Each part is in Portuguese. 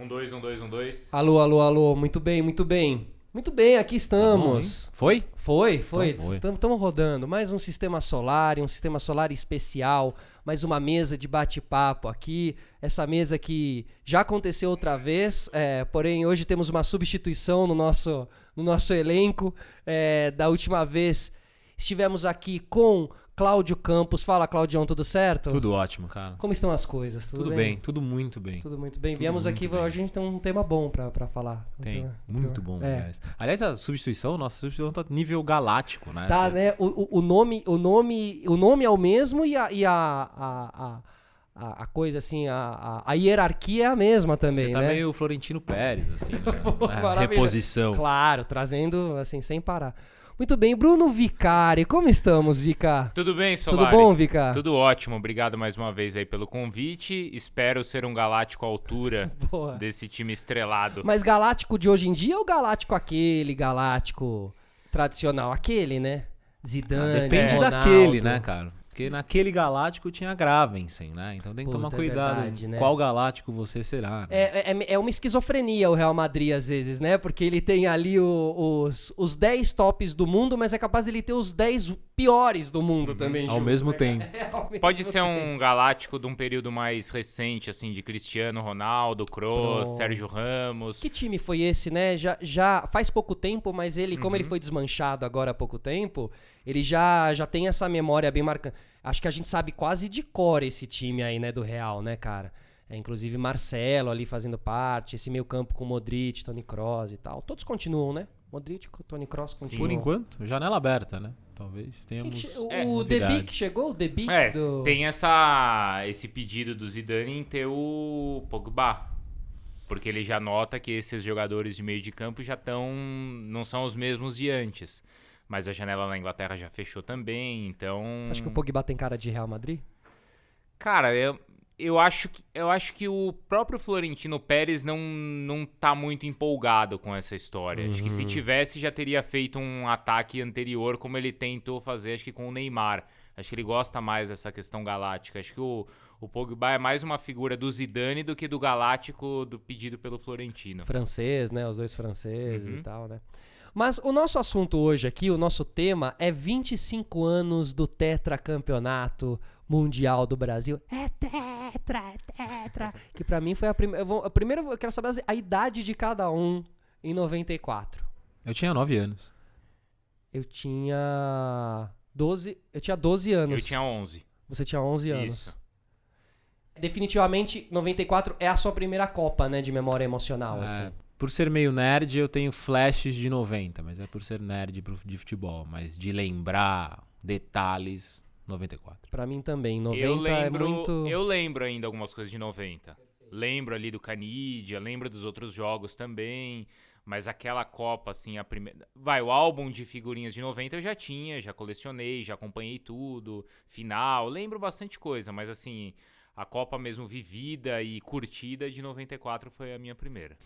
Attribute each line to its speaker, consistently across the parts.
Speaker 1: dois, um, dois, um, dois.
Speaker 2: Alô, alô, alô. Muito bem, muito bem. Muito bem, aqui estamos.
Speaker 3: Tá bom, foi?
Speaker 2: Foi.
Speaker 3: Então
Speaker 2: Estamos rodando. Mais um sistema solar especial. Mais uma mesa de bate-papo aqui. Essa mesa que já aconteceu outra vez, porém hoje temos uma substituição no nosso elenco. Da última vez estivemos aqui com Cláudio Campos. Fala, Claudião, tudo certo?
Speaker 3: Tudo ótimo, cara.
Speaker 2: Como estão as coisas?
Speaker 3: Tudo bem? Tudo muito bem.
Speaker 2: Tudo muito bem.
Speaker 3: Tudo
Speaker 2: Viemos
Speaker 3: muito
Speaker 2: aqui,
Speaker 3: bem.
Speaker 2: a gente tem um tema bom pra falar.
Speaker 3: Tem, muito bom,
Speaker 2: É.
Speaker 3: aliás. Aliás, nossa substituição tá nível galáctico, né?
Speaker 2: Tá, né? O nome é o mesmo e a coisa assim, a hierarquia é a mesma também,
Speaker 3: Você tá
Speaker 2: né?
Speaker 3: meio Florentino Pérez, assim, né?
Speaker 2: Maravilha.
Speaker 3: Reposição.
Speaker 2: Claro, trazendo assim, sem parar. Muito bem, Bruno Vicari, como estamos, Vicar?
Speaker 1: Tudo bem, Solari?
Speaker 2: Tudo bom, Vicar?
Speaker 1: Tudo ótimo, obrigado mais uma vez aí pelo convite. Espero ser um galáctico à altura
Speaker 2: Boa.
Speaker 1: desse time estrelado.
Speaker 2: Mas galáctico de hoje em dia ou galáctico aquele galáctico tradicional? Aquele, né? Zidane,
Speaker 3: Depende
Speaker 2: Ronaldo.
Speaker 3: daquele, né, cara? Porque naquele galáctico tinha Gravensen, né? Então tem que
Speaker 2: Puta,
Speaker 3: tomar
Speaker 2: é
Speaker 3: cuidado
Speaker 2: verdade, né?
Speaker 3: qual galáctico você será, né?
Speaker 2: É uma esquizofrenia o Real Madrid às vezes, né? Porque ele tem ali os 10 tops do mundo, mas é capaz de ele ter os 10 piores do mundo também.
Speaker 3: Ao
Speaker 2: junto,
Speaker 3: mesmo
Speaker 2: né?
Speaker 3: tempo.
Speaker 2: Ao mesmo
Speaker 1: Pode ser
Speaker 2: tempo.
Speaker 1: um galáctico de um período mais recente, assim, de Cristiano Ronaldo, Kroos,
Speaker 2: Pronto.
Speaker 1: Sérgio Ramos.
Speaker 2: Que time foi esse, né? Já faz pouco tempo, mas ele, como ele foi desmanchado agora há pouco tempo, ele já tem essa memória bem marcante. Acho que a gente sabe quase de cor esse time aí, né, do Real, né, cara? Inclusive Marcelo ali fazendo parte, esse meio campo com Modric, Toni Kroos e tal. Todos continuam, né? Modric, Toni Kroos continuam.
Speaker 3: Por enquanto, janela aberta, né? Talvez
Speaker 2: Quem
Speaker 3: tenhamos
Speaker 2: que o
Speaker 3: novidades.
Speaker 2: Debic chegou? O Debic do...
Speaker 1: Tem esse pedido do Zidane em ter o Pogba. Porque ele já nota que esses jogadores de meio de campo não são os mesmos de antes. Mas a janela na Inglaterra já fechou também, então...
Speaker 2: Você acha que o Pogba tem cara de Real Madrid?
Speaker 1: Cara, eu acho que o próprio Florentino Pérez não tá muito empolgado com essa história. Acho que se tivesse, já teria feito um ataque anterior, como ele tentou fazer, acho que com o Neymar. Acho que ele gosta mais dessa questão galáctica. Acho que o Pogba é mais uma figura do Zidane do que do galáctico do pedido pelo Florentino.
Speaker 2: Francês, né? Os dois franceses e tal, né? Mas o nosso assunto hoje aqui, o nosso tema é 25 anos do tetracampeonato mundial do Brasil. É tetra. Que pra mim foi a primeira... Primeiro eu quero saber a idade de cada um em 94.
Speaker 3: Eu tinha 9 anos.
Speaker 2: Eu tinha 12 anos.
Speaker 1: Eu tinha 11.
Speaker 2: Você tinha 11 anos.
Speaker 1: Isso.
Speaker 2: Definitivamente, 94 é a sua primeira Copa, né, de memória emocional, assim.
Speaker 3: Por ser meio nerd, eu tenho flashes de 90, mas é por ser nerd de futebol. Mas de lembrar detalhes, 94.
Speaker 2: Pra mim também, 90 é muito...
Speaker 1: Eu lembro ainda algumas coisas de 90. Lembro ali do Canidia, lembro dos outros jogos também. Mas aquela Copa, assim, a primeira... o álbum de figurinhas de 90 eu já tinha, já colecionei, já acompanhei tudo. Final, lembro bastante coisa, mas assim, a Copa mesmo vivida e curtida de 94 foi a minha primeira.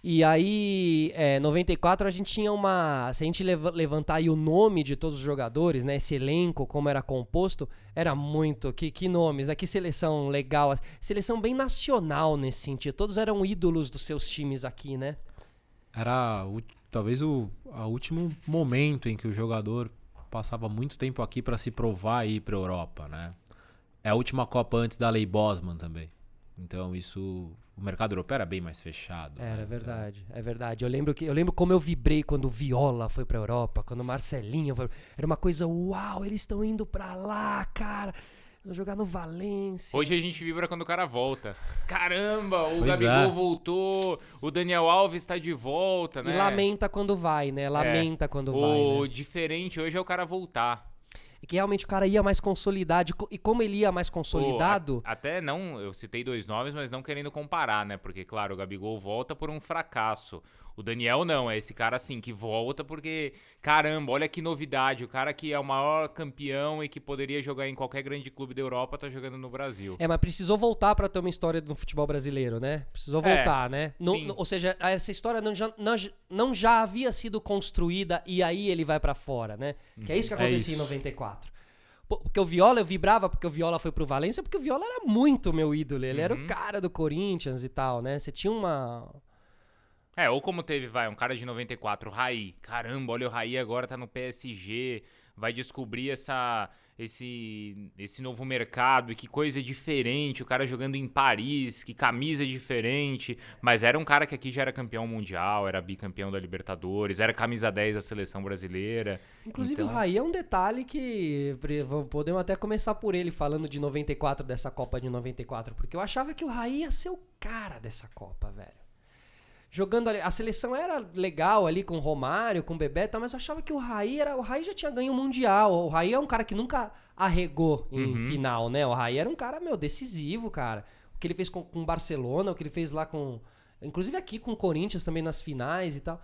Speaker 2: E aí, 94 a gente tinha uma... Se a gente levantar aí o nome de todos os jogadores, né? Esse elenco, como era composto, era muito... Que nomes, né? Que seleção legal. Seleção bem nacional nesse sentido. Todos eram ídolos dos seus times aqui, né?
Speaker 3: Era talvez o último momento em que o jogador passava muito tempo aqui para se provar e ir para Europa, né? É a última Copa antes da Lei Bosman também. Então isso... O mercado europeu era bem mais fechado.
Speaker 2: Era,
Speaker 3: né?
Speaker 2: verdade, é verdade. Eu lembro como eu vibrei quando o Viola foi pra Europa, quando o Marcelinho foi... Era uma coisa, uau, eles estão indo pra lá, cara. Vão jogar no Valência.
Speaker 1: Hoje a gente vibra quando o cara volta. Caramba, o
Speaker 3: Pois
Speaker 1: Gabigol voltou, o Daniel Alves tá de volta, né?
Speaker 2: E lamenta quando vai, né? Lamenta quando vai, né?
Speaker 1: O diferente hoje é o cara voltar.
Speaker 2: E que realmente o cara ia mais consolidado. E como ele ia mais consolidado...
Speaker 1: Até não, eu citei 2 nomes, mas não querendo comparar, né? Porque, claro, o Gabigol volta por um fracasso. O Daniel não, é esse cara assim que volta porque, caramba, olha que novidade. O cara que é o maior campeão e que poderia jogar em qualquer grande clube da Europa tá jogando no Brasil.
Speaker 2: Mas precisou voltar pra ter uma história do futebol brasileiro, né? Precisou voltar, né? Ou seja, essa história não já havia sido construída e aí ele vai pra fora, né? Que é isso que acontecia em 94. Porque o Viola, eu vibrava porque o Viola foi pro Valência, porque o Viola era muito meu ídolo. Ele era o cara do Corinthians e tal, né? Você tinha uma...
Speaker 1: Ou como teve, um cara de 94, o Raí. Caramba, olha o Raí agora tá no PSG, vai descobrir esse novo mercado, e que coisa diferente, o cara jogando em Paris, que camisa diferente, mas era um cara que aqui já era campeão mundial, era bicampeão da Libertadores, era camisa 10 da seleção brasileira.
Speaker 2: Inclusive
Speaker 1: então...
Speaker 2: o Raí é um detalhe que podemos até começar por ele, falando de 94, dessa Copa de 94, porque eu achava que o Raí ia ser o cara dessa Copa, velho. Jogando ali, a seleção era legal ali com o Romário, com o Bebeto, mas eu achava que o Raí já tinha ganho o Mundial. O Raí é um cara que nunca arregou em final, né? O Raí era um cara, decisivo, cara. O que ele fez com o Barcelona, o que ele fez lá inclusive aqui com o Corinthians também nas finais e tal.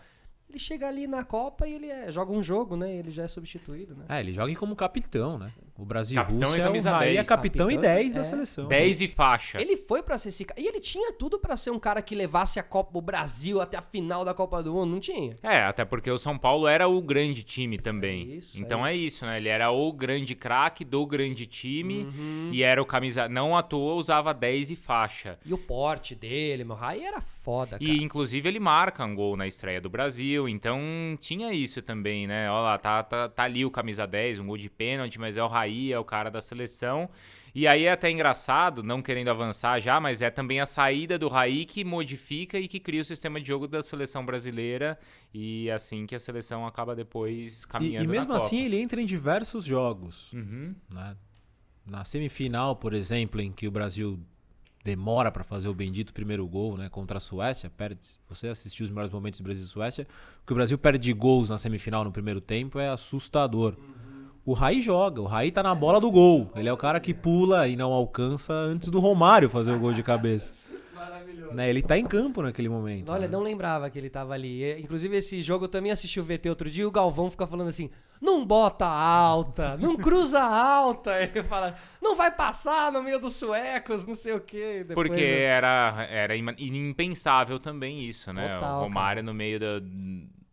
Speaker 2: Ele chega ali na Copa e ele joga um jogo, né? Ele já é substituído, né?
Speaker 3: Ele joga como capitão, né? O Brasil e
Speaker 1: Capitão
Speaker 3: Rússia,
Speaker 1: e camisa
Speaker 3: o Raí
Speaker 1: 10.
Speaker 3: é capitão e 10 da
Speaker 2: É.
Speaker 3: seleção.
Speaker 1: 10 e faixa.
Speaker 2: Ele foi pra ser esse cara. E ele tinha tudo pra ser um cara que levasse o Brasil até a final da Copa do Mundo, não tinha?
Speaker 1: Até porque o São Paulo era o grande time também. Então é isso, né? Ele era o grande craque do grande time e era o camisa... Não à toa usava 10 e faixa.
Speaker 2: E o porte dele, meu Raí era foda, cara.
Speaker 1: E inclusive ele marca um gol na estreia do Brasil, então tinha isso também, né? Olha lá, tá ali o camisa 10, um gol de pênalti, mas é o Raí, é o cara da seleção. E aí é até engraçado, não querendo avançar já, mas é também a saída do Raí que modifica e que cria o sistema de jogo da seleção brasileira, e assim que a seleção acaba depois caminhando
Speaker 3: E mesmo
Speaker 1: na Copa.
Speaker 3: assim ele entra em diversos jogos.
Speaker 1: Uhum.
Speaker 3: Né? Na semifinal, por exemplo, em que o Brasil demora para fazer o bendito primeiro gol, né, contra a Suécia, perde. Você assistiu os melhores momentos do Brasil e Suécia, que o Brasil perde gols na semifinal no primeiro tempo é assustador. O Raí joga, o Raí tá na bola do gol. Ele é o cara que pula e não alcança antes do Romário fazer o gol de cabeça.
Speaker 2: Maravilhoso.
Speaker 3: Né, ele tá em campo naquele momento.
Speaker 2: Olha,
Speaker 3: né?
Speaker 2: não lembrava que ele tava ali. Inclusive, esse jogo eu também assisti o VT outro dia e o Galvão fica falando assim: não bota alta, não cruza alta. Ele fala, não vai passar no meio dos suecos, não sei o quê. Depois,
Speaker 1: Porque era impensável também isso, né?
Speaker 2: Total,
Speaker 1: o Romário no meio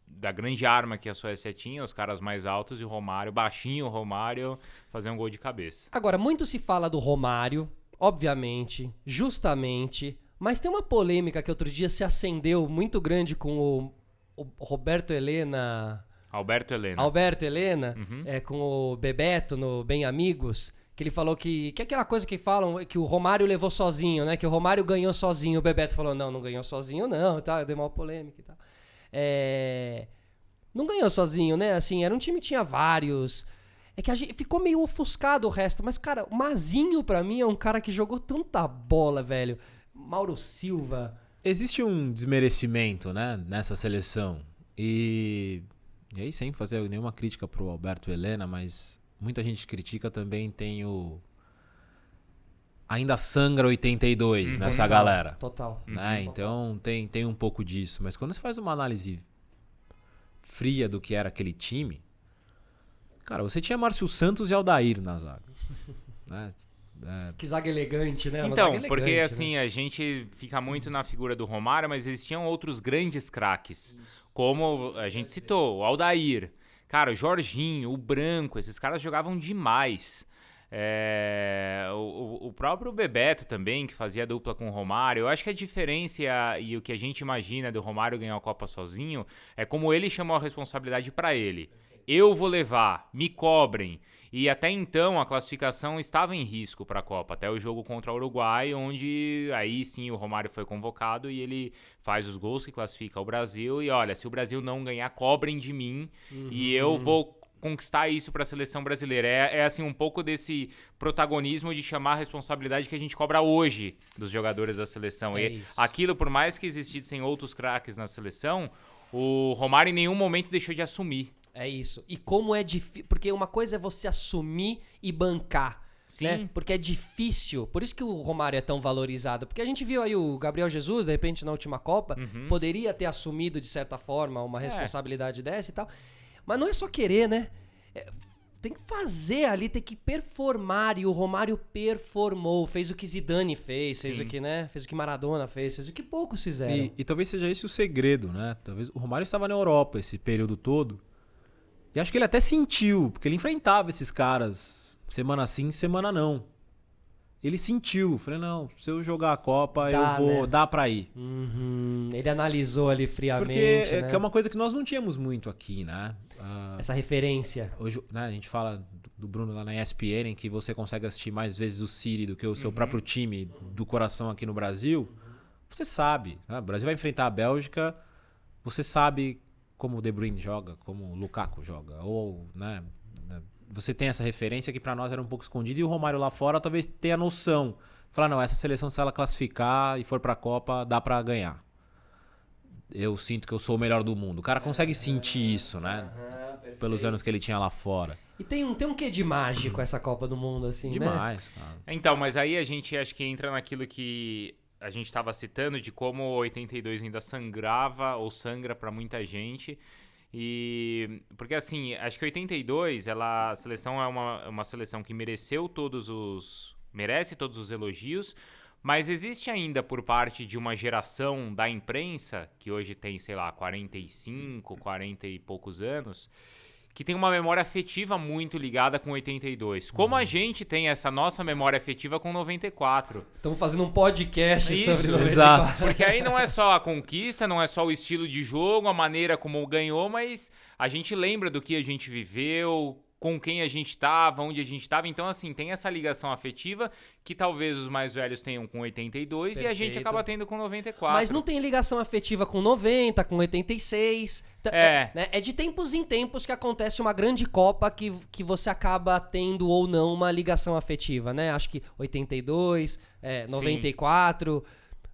Speaker 1: da grande arma que a Suécia tinha, os caras mais altos, e o Romário, baixinho, o Romário, fazer um gol de cabeça.
Speaker 2: Agora, muito se fala do Romário, obviamente, justamente, mas tem uma polêmica que outro dia se acendeu muito grande com o Roberto Helena...
Speaker 1: Alberto Helena.
Speaker 2: Com o Bebeto no Bem Amigos, que ele falou que é aquela coisa que falam que o Romário levou sozinho, né? Que o Romário ganhou sozinho. O Bebeto falou, não ganhou sozinho não, tá? Deu uma polêmica e tal. Não ganhou sozinho, né? Assim, era um time que tinha vários. É que a gente ficou meio ofuscado o resto. Mas, cara, o Mazinho, pra mim, é um cara que jogou tanta bola, velho. Mauro Silva.
Speaker 3: Existe um desmerecimento, né, nessa seleção. E aí, sem fazer nenhuma crítica pro Alberto Helena, mas muita gente critica também, tem o... Ainda sangra 82 nessa galera.
Speaker 2: Total.
Speaker 3: Né? Então tem um pouco disso. Mas quando você faz uma análise fria do que era aquele time, cara, você tinha Márcio Santos e Aldair na zaga. Né?
Speaker 2: Que zaga elegante, né? Uma
Speaker 1: Então,
Speaker 2: zaga
Speaker 1: porque
Speaker 2: elegante,
Speaker 1: assim, a gente fica muito na figura do Romário, mas existiam outros grandes craques, como a gente citou, o Aldair, cara, o Jorginho, o Branco, esses caras jogavam demais. O próprio Bebeto também, que fazia dupla com o Romário. Eu acho que a diferença e o que a gente imagina do Romário ganhar a Copa sozinho é como ele chamou a responsabilidade pra ele. Eu vou levar, me cobrem. E até então a classificação estava em risco para a Copa, até o jogo contra o Uruguai, onde aí sim o Romário foi convocado e ele faz os gols que classifica o Brasil. E olha, se o Brasil não ganhar, cobrem de mim e eu vou conquistar isso para a seleção brasileira. É assim um pouco desse protagonismo de chamar a responsabilidade que a gente cobra hoje dos jogadores da seleção. E aquilo, por mais que existissem outros craques na seleção, o Romário em nenhum momento deixou de assumir.
Speaker 2: É isso. E como é difícil... Porque uma coisa é você assumir e bancar.
Speaker 1: Sim.
Speaker 2: Né? Porque é difícil. Por isso que o Romário é tão valorizado. Porque a gente viu aí o Gabriel Jesus, de repente, na última Copa, poderia ter assumido, de certa forma, uma responsabilidade dessa e tal. Mas não é só querer, né? Tem que fazer ali, tem que performar. E o Romário performou. Fez o que Zidane fez o que, né? Fez o que Maradona fez o que poucos fizeram.
Speaker 3: E talvez seja esse o segredo, né? Talvez o Romário estava na Europa esse período todo. E acho que ele até sentiu, porque ele enfrentava esses caras semana sim, semana não. Ele sentiu, falei, não, se eu jogar a Copa,
Speaker 2: Dá,
Speaker 3: eu vou,
Speaker 2: né?
Speaker 3: dá pra ir.
Speaker 2: Ele analisou ali friamente,
Speaker 3: Porque
Speaker 2: né?
Speaker 3: que é uma coisa que nós não tínhamos muito aqui, né?
Speaker 2: Essa referência.
Speaker 3: Hoje, né, a gente fala do Bruno lá na ESPN, em que você consegue assistir mais vezes o City do que o seu próprio time do coração aqui no Brasil. Você sabe, né? O Brasil vai enfrentar a Bélgica, você sabe como o De Bruyne joga, como o Lukaku joga, ou, né, você tem essa referência que pra nós era um pouco escondida, e o Romário lá fora talvez tenha noção. Falar, não, essa seleção, se ela classificar e for pra Copa, dá pra ganhar. Eu sinto que eu sou o melhor do mundo. O cara consegue sentir isso, né? Pelos anos que ele tinha lá fora.
Speaker 2: E tem um quê de mágico essa Copa do Mundo, assim, né?
Speaker 3: Demais, cara.
Speaker 1: Então, mas aí a gente acho que entra naquilo que a gente estava citando de como 82 ainda sangrava ou sangra para muita gente. E porque assim, acho que 82, a seleção é uma seleção que merece todos os elogios, mas existe ainda por parte de uma geração da imprensa, que hoje tem, sei lá, 45, 40 e poucos anos, que tem uma memória afetiva muito ligada com 82. Como a gente tem essa nossa memória afetiva com 94.
Speaker 2: Estamos fazendo um podcast
Speaker 1: Isso,
Speaker 2: sobre 94.
Speaker 3: exato.
Speaker 1: Porque aí não é só a conquista, não é só o estilo de jogo, a maneira como ganhou, mas a gente lembra do que a gente viveu, com quem a gente estava, onde a gente estava. Então, assim, tem essa ligação afetiva que talvez os mais velhos tenham com 82 e a gente
Speaker 2: Perfeito.
Speaker 1: acaba tendo com 94.
Speaker 2: Mas não tem ligação afetiva com 90, com 86. Né? É de tempos em tempos que acontece uma grande Copa que você acaba tendo ou não uma ligação afetiva, né? Acho que 82, 94...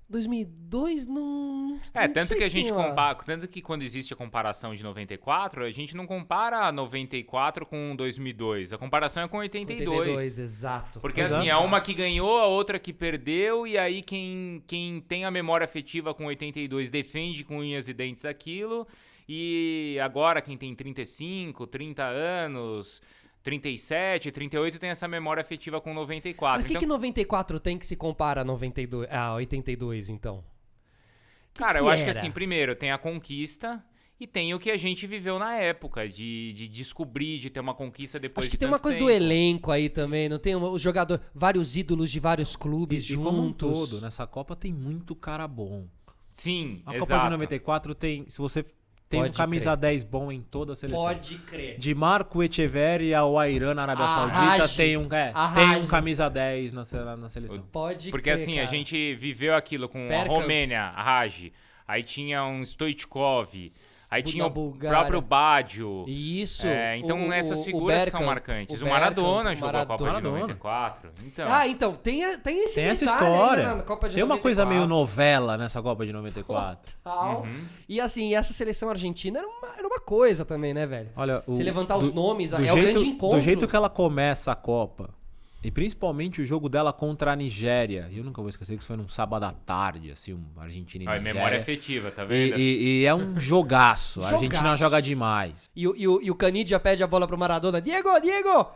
Speaker 2: 2002 não.
Speaker 1: Tanto que a gente compara, tanto que quando existe a comparação de 94, a gente não compara 94 com 2002. A comparação é com 82.
Speaker 2: 82, exato.
Speaker 1: Porque assim, é uma que ganhou, a outra que perdeu, e aí quem tem a memória afetiva com 82 defende com unhas e dentes aquilo, e agora quem tem 35, 30 anos, 37, 38 tem essa memória afetiva com 94.
Speaker 2: Mas o que 94 tem que se compara a 82, então?
Speaker 1: Cara,
Speaker 2: que
Speaker 1: eu acho que
Speaker 2: era?
Speaker 1: assim, primeiro tem a conquista e tem o que a gente viveu na época, de descobrir, de ter uma conquista depois
Speaker 2: Acho
Speaker 1: de
Speaker 2: que tem uma
Speaker 1: tanto
Speaker 2: coisa
Speaker 1: tempo.
Speaker 2: do elenco aí também, não tem o jogador, vários ídolos de vários clubes
Speaker 3: E
Speaker 2: juntos.
Speaker 3: como um todo, nessa Copa tem muito cara bom.
Speaker 1: Sim,
Speaker 3: A
Speaker 1: exato.
Speaker 3: Copa de 94 tem, se você tem
Speaker 2: Pode
Speaker 3: um camisa
Speaker 2: crer.
Speaker 3: 10 bom em toda a seleção.
Speaker 2: Pode crer.
Speaker 3: De Marco Echeverri ao Airan na Arábia
Speaker 2: A
Speaker 3: Saudita
Speaker 2: Raj.
Speaker 3: tem um
Speaker 2: Raj.
Speaker 3: camisa 10 na seleção.
Speaker 2: Pode
Speaker 1: Porque
Speaker 2: crer,
Speaker 1: assim,
Speaker 2: cara.
Speaker 1: a gente viveu aquilo com
Speaker 2: Bergkamp.
Speaker 1: a Romênia, a Raj, aí tinha um Stoichkov, aí tinha o
Speaker 2: Bulgária.
Speaker 1: próprio Baggio.
Speaker 2: Isso.
Speaker 1: Então essas
Speaker 2: o
Speaker 1: figuras
Speaker 2: Bergkamp,
Speaker 1: são marcantes. O
Speaker 2: Bergkamp,
Speaker 1: Maradona jogou a Copa de
Speaker 3: Maradona.
Speaker 1: 94. Então,
Speaker 2: Então, tem esse
Speaker 3: Tem
Speaker 2: detalhe
Speaker 3: essa
Speaker 2: aí,
Speaker 3: história.
Speaker 2: né, na Copa de
Speaker 3: Tem uma
Speaker 2: 94.
Speaker 3: coisa meio novela nessa Copa de 94.
Speaker 2: Tal. E assim, essa seleção argentina era uma coisa também, né, velho?
Speaker 3: Olha,
Speaker 2: Se levantar os nomes,
Speaker 3: do
Speaker 2: é o grande encontro.
Speaker 3: Do jeito que ela começa a Copa, e principalmente o jogo dela contra a Nigéria, e eu nunca vou esquecer que isso foi num sábado à tarde, assim, Argentina e
Speaker 1: ó,
Speaker 3: Nigéria.
Speaker 1: memória afetiva, tá vendo?
Speaker 3: E é um jogaço. A Argentina
Speaker 2: Jogaço.
Speaker 3: joga demais.
Speaker 2: E o Canidia pede a bola pro Maradona. Diego! E o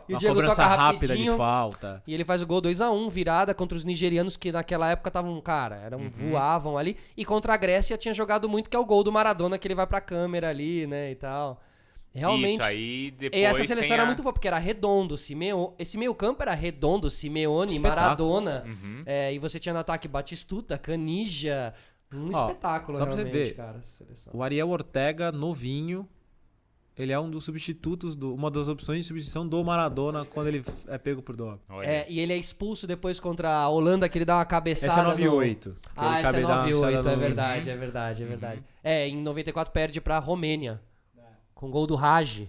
Speaker 3: Uma
Speaker 2: Diego
Speaker 3: cobrança
Speaker 2: toca
Speaker 3: rápida
Speaker 2: rapidinho.
Speaker 3: de falta.
Speaker 2: E ele faz o gol 2-1, virada contra os nigerianos que naquela época estavam, voavam ali. E contra a Grécia tinha jogado muito, que é o gol do Maradona, que ele vai pra câmera ali, né, e tal. Realmente.
Speaker 1: Isso, aí depois
Speaker 2: E essa seleção
Speaker 1: tem
Speaker 2: era muito boa, porque era redondo, esse meio campo era redondo, Simeone,
Speaker 3: Espetáculo.
Speaker 2: Maradona. E você tinha no ataque Batistuta, Canija. Um
Speaker 3: Ó,
Speaker 2: espetáculo,
Speaker 3: só pra você
Speaker 2: realmente,
Speaker 3: ver,
Speaker 2: cara. Essa seleção.
Speaker 3: O Ariel Ortega, novinho, ele é um dos substitutos, uma das opções de substituição do Maradona quando ele é pego por doping.
Speaker 1: Olha.
Speaker 2: E ele é expulso depois contra a Holanda, que ele dá uma cabeçada.
Speaker 3: Essa é 98.
Speaker 2: Ah, essa é 98, é verdade, é verdade, é verdade. Em 94 perde pra Romênia. Com gol do Raj.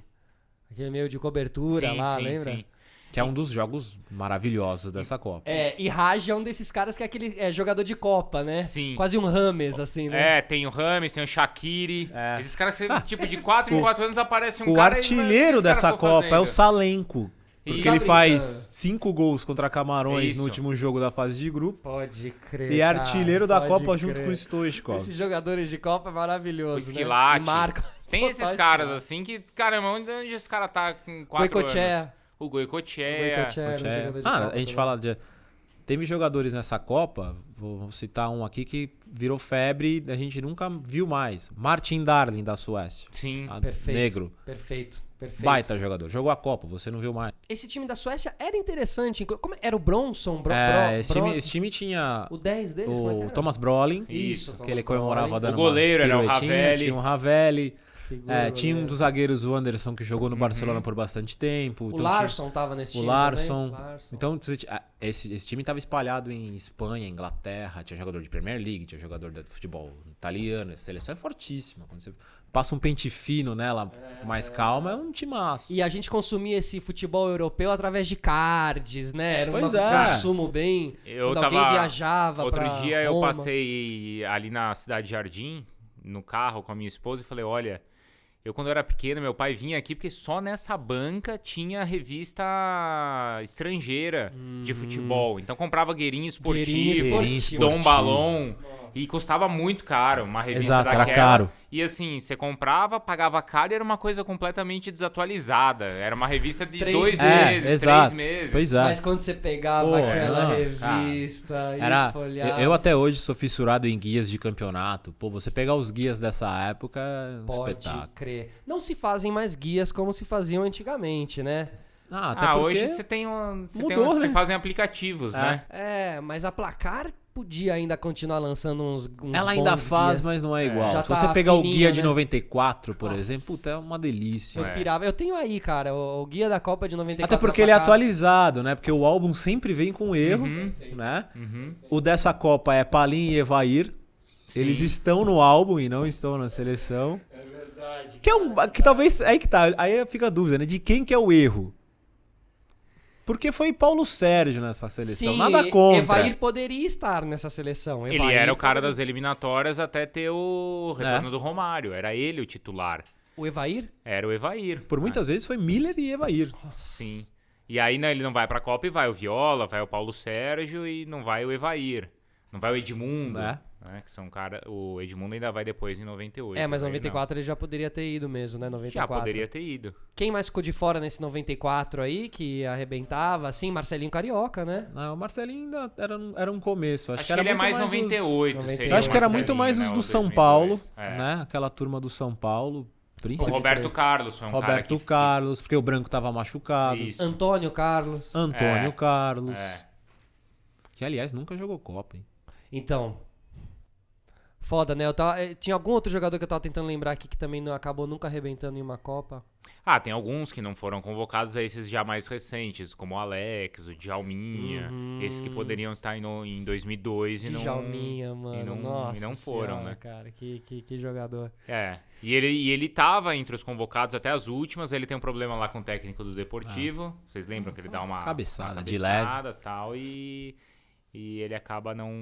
Speaker 2: Aquele meio de cobertura
Speaker 1: Sim,
Speaker 2: lá,
Speaker 1: sim,
Speaker 2: lembra?
Speaker 1: sim.
Speaker 3: Que é um dos jogos maravilhosos dessa Copa.
Speaker 2: E Raj é um desses caras que é aquele jogador de Copa, né?
Speaker 1: Sim.
Speaker 2: Quase um Rames, assim, né?
Speaker 1: Tem o Rames, tem o Shaqiri. Esses caras que, tipo, de 4 em 4 anos aparece um
Speaker 3: O
Speaker 1: cara...
Speaker 3: artilheiro dessa Copa é o Salenco. Porque
Speaker 1: Isso.
Speaker 3: ele faz 5 gols contra Camarões
Speaker 1: Isso.
Speaker 3: no último jogo da fase de grupo.
Speaker 2: Pode crer.
Speaker 3: E é artilheiro da
Speaker 2: pode
Speaker 3: Copa junto
Speaker 2: crer.
Speaker 3: com o Stoichkov.
Speaker 2: Esses jogadores de Copa é maravilhoso,
Speaker 1: O
Speaker 2: né?
Speaker 1: Esquilate.
Speaker 2: E marca.
Speaker 1: Tem
Speaker 2: Pô,
Speaker 1: esses
Speaker 2: só
Speaker 1: caras
Speaker 2: Esquilate.
Speaker 1: assim que, caramba, onde esse cara tá com 4
Speaker 2: Goicoechea.
Speaker 1: anos? O Goicoechea.
Speaker 2: Goicoechea era um jogador de Copa
Speaker 3: a gente
Speaker 2: também.
Speaker 3: fala de... Teve jogadores nessa Copa, vou citar um aqui que virou febre, a gente nunca viu mais. Martin Darling, da Suécia.
Speaker 1: Sim.
Speaker 3: A-
Speaker 2: Perfeito.
Speaker 3: Negro.
Speaker 2: Perfeito. Perfeito.
Speaker 3: Baita jogador. Jogou a Copa, você não viu mais.
Speaker 2: Esse time da Suécia era interessante. Era o Bronson?
Speaker 3: Esse time tinha
Speaker 2: O 10 deles, como é que
Speaker 3: o
Speaker 2: era?
Speaker 3: Thomas Brolin,
Speaker 2: Isso,
Speaker 3: que ele
Speaker 2: Thomas
Speaker 3: comemorava
Speaker 2: Brolin.
Speaker 3: dando
Speaker 1: O goleiro
Speaker 3: uma
Speaker 1: era o
Speaker 3: piruetinha,
Speaker 1: Ravelli.
Speaker 3: Tinha o Ravelli.
Speaker 2: Figura,
Speaker 3: Tinha um
Speaker 2: goleiro.
Speaker 3: dos zagueiros, o Anderson, que jogou no Barcelona por bastante tempo.
Speaker 2: O
Speaker 3: Então
Speaker 2: Larsson tava nesse
Speaker 3: o
Speaker 2: time
Speaker 3: Larsson.
Speaker 2: também. Larsson.
Speaker 3: Então, esse time estava espalhado em Espanha, Inglaterra, tinha jogador de Premier League, tinha jogador de futebol italiano, a seleção é fortíssima. Quando você passa um pente fino nela, com mais calma, é um timaço.
Speaker 2: E a gente consumia esse futebol europeu através de cards, né? Era um
Speaker 3: Pois é.
Speaker 2: consumo bem...
Speaker 1: Eu
Speaker 2: quando alguém viajava
Speaker 1: Outro
Speaker 2: pra
Speaker 1: dia eu
Speaker 2: Roma.
Speaker 1: passei ali na Cidade Jardim, no carro com a minha esposa, e falei, olha, eu quando eu era pequeno, meu pai vinha aqui porque só nessa banca tinha revista estrangeira de futebol. Então comprava Gueirinho Esportivo,
Speaker 2: Esportivo.
Speaker 1: Dom Balão, e custava muito caro uma revista
Speaker 3: Exato,
Speaker 1: daquela.
Speaker 3: era caro.
Speaker 1: E assim, você comprava, pagava caro e era uma coisa completamente desatualizada. Era uma revista de 2 meses,
Speaker 3: exato.
Speaker 1: 3 meses.
Speaker 3: Pois é.
Speaker 2: Mas quando você pegava
Speaker 3: Pô,
Speaker 2: aquela
Speaker 3: não,
Speaker 2: revista e folhava...
Speaker 3: Eu até hoje sou fissurado em guias de campeonato. Pô, você pegar os guias dessa época é um
Speaker 2: Pode
Speaker 3: espetáculo.
Speaker 2: crer. Não se fazem mais guias como se faziam antigamente, né?
Speaker 3: Até porque
Speaker 1: hoje você tem
Speaker 3: mudou, né?
Speaker 1: você fazem aplicativos, né?
Speaker 2: Mas a Placar podia ainda continuar lançando uns
Speaker 3: ela ainda
Speaker 2: bons
Speaker 3: faz,
Speaker 2: guias.
Speaker 3: mas não é igual.
Speaker 2: Já
Speaker 3: Se você
Speaker 2: tá
Speaker 3: pegar o
Speaker 2: fininha,
Speaker 3: guia de
Speaker 2: né?
Speaker 3: 94, por
Speaker 2: Nossa.
Speaker 3: exemplo, puta, é uma delícia.
Speaker 2: Eu pirava. Eu tenho aí, cara, o guia da Copa de 94.
Speaker 3: Até porque
Speaker 2: da
Speaker 3: ele é
Speaker 2: Placar.
Speaker 3: atualizado, né? Porque o álbum sempre vem com erro, né? O dessa Copa é Palim e Evair.
Speaker 1: Sim.
Speaker 3: Eles estão no álbum e não estão na seleção.
Speaker 2: É verdade.
Speaker 3: Que talvez... Aí que tá. Aí fica a dúvida, né? De quem que é o erro? Porque foi Paulo Sérgio nessa seleção.
Speaker 2: Sim,
Speaker 3: Nada contra.
Speaker 2: Evair poderia estar nessa seleção.
Speaker 1: Ele era o cara das eliminatórias até ter o retorno do Romário. Era ele o titular.
Speaker 2: O Evair?
Speaker 1: Era o Evair.
Speaker 3: Por muitas vezes foi Miller e Evair.
Speaker 1: Sim. E aí ele não vai pra Copa e vai o Viola, vai o Paulo Sérgio e não vai o Evair. Não vai o Edmundo.
Speaker 3: É.
Speaker 1: Né, que são cara. O Edmundo ainda vai depois em 98.
Speaker 2: Mas
Speaker 1: Evair
Speaker 2: 94 ele já poderia ter ido mesmo, né?
Speaker 1: não.
Speaker 2: 94.
Speaker 1: Já poderia ter ido.
Speaker 2: Quem mais ficou de fora nesse 94 aí, que arrebentava? Assim, Marcelinho Carioca, né?
Speaker 3: Não, o Marcelinho ainda era um começo. Acho
Speaker 1: Acho
Speaker 3: que era
Speaker 1: ele é
Speaker 3: muito
Speaker 1: mais
Speaker 3: os-
Speaker 1: 98.
Speaker 2: Eu
Speaker 1: seria
Speaker 3: Eu acho
Speaker 1: o
Speaker 3: que era muito
Speaker 1: Marcelinho,
Speaker 3: mais
Speaker 1: né,
Speaker 3: os
Speaker 1: o
Speaker 3: do São
Speaker 1: 2002.
Speaker 3: Paulo,
Speaker 1: É.
Speaker 3: né? Aquela turma do São Paulo.
Speaker 1: O
Speaker 3: Príncipe.
Speaker 1: Roberto Carlos foi um cara
Speaker 3: Roberto
Speaker 1: que...
Speaker 3: Carlos, porque o Branco tava machucado.
Speaker 1: Isso.
Speaker 2: Antônio Carlos.
Speaker 3: Antônio
Speaker 1: É.
Speaker 3: Carlos.
Speaker 1: É.
Speaker 3: Que, aliás, nunca jogou Copa, hein?
Speaker 2: Então. Foda, né? Tinha algum outro jogador que eu tava tentando lembrar aqui que também não acabou nunca arrebentando em uma Copa.
Speaker 1: Tem alguns que não foram convocados, esses já mais recentes, como o Alex, o Djalminha, esses que poderiam estar em 2002 e não...
Speaker 2: Djalminha, mano.
Speaker 1: e não-
Speaker 2: Nossa
Speaker 1: e não foram,
Speaker 2: senhora,
Speaker 1: né?
Speaker 2: cara, que jogador.
Speaker 1: E ele tava entre os convocados até as últimas, ele tem um problema lá com o técnico do Deportivo, vocês lembram que ele dá uma
Speaker 3: cabeçada de
Speaker 1: cabeçada e tal, e ele acaba não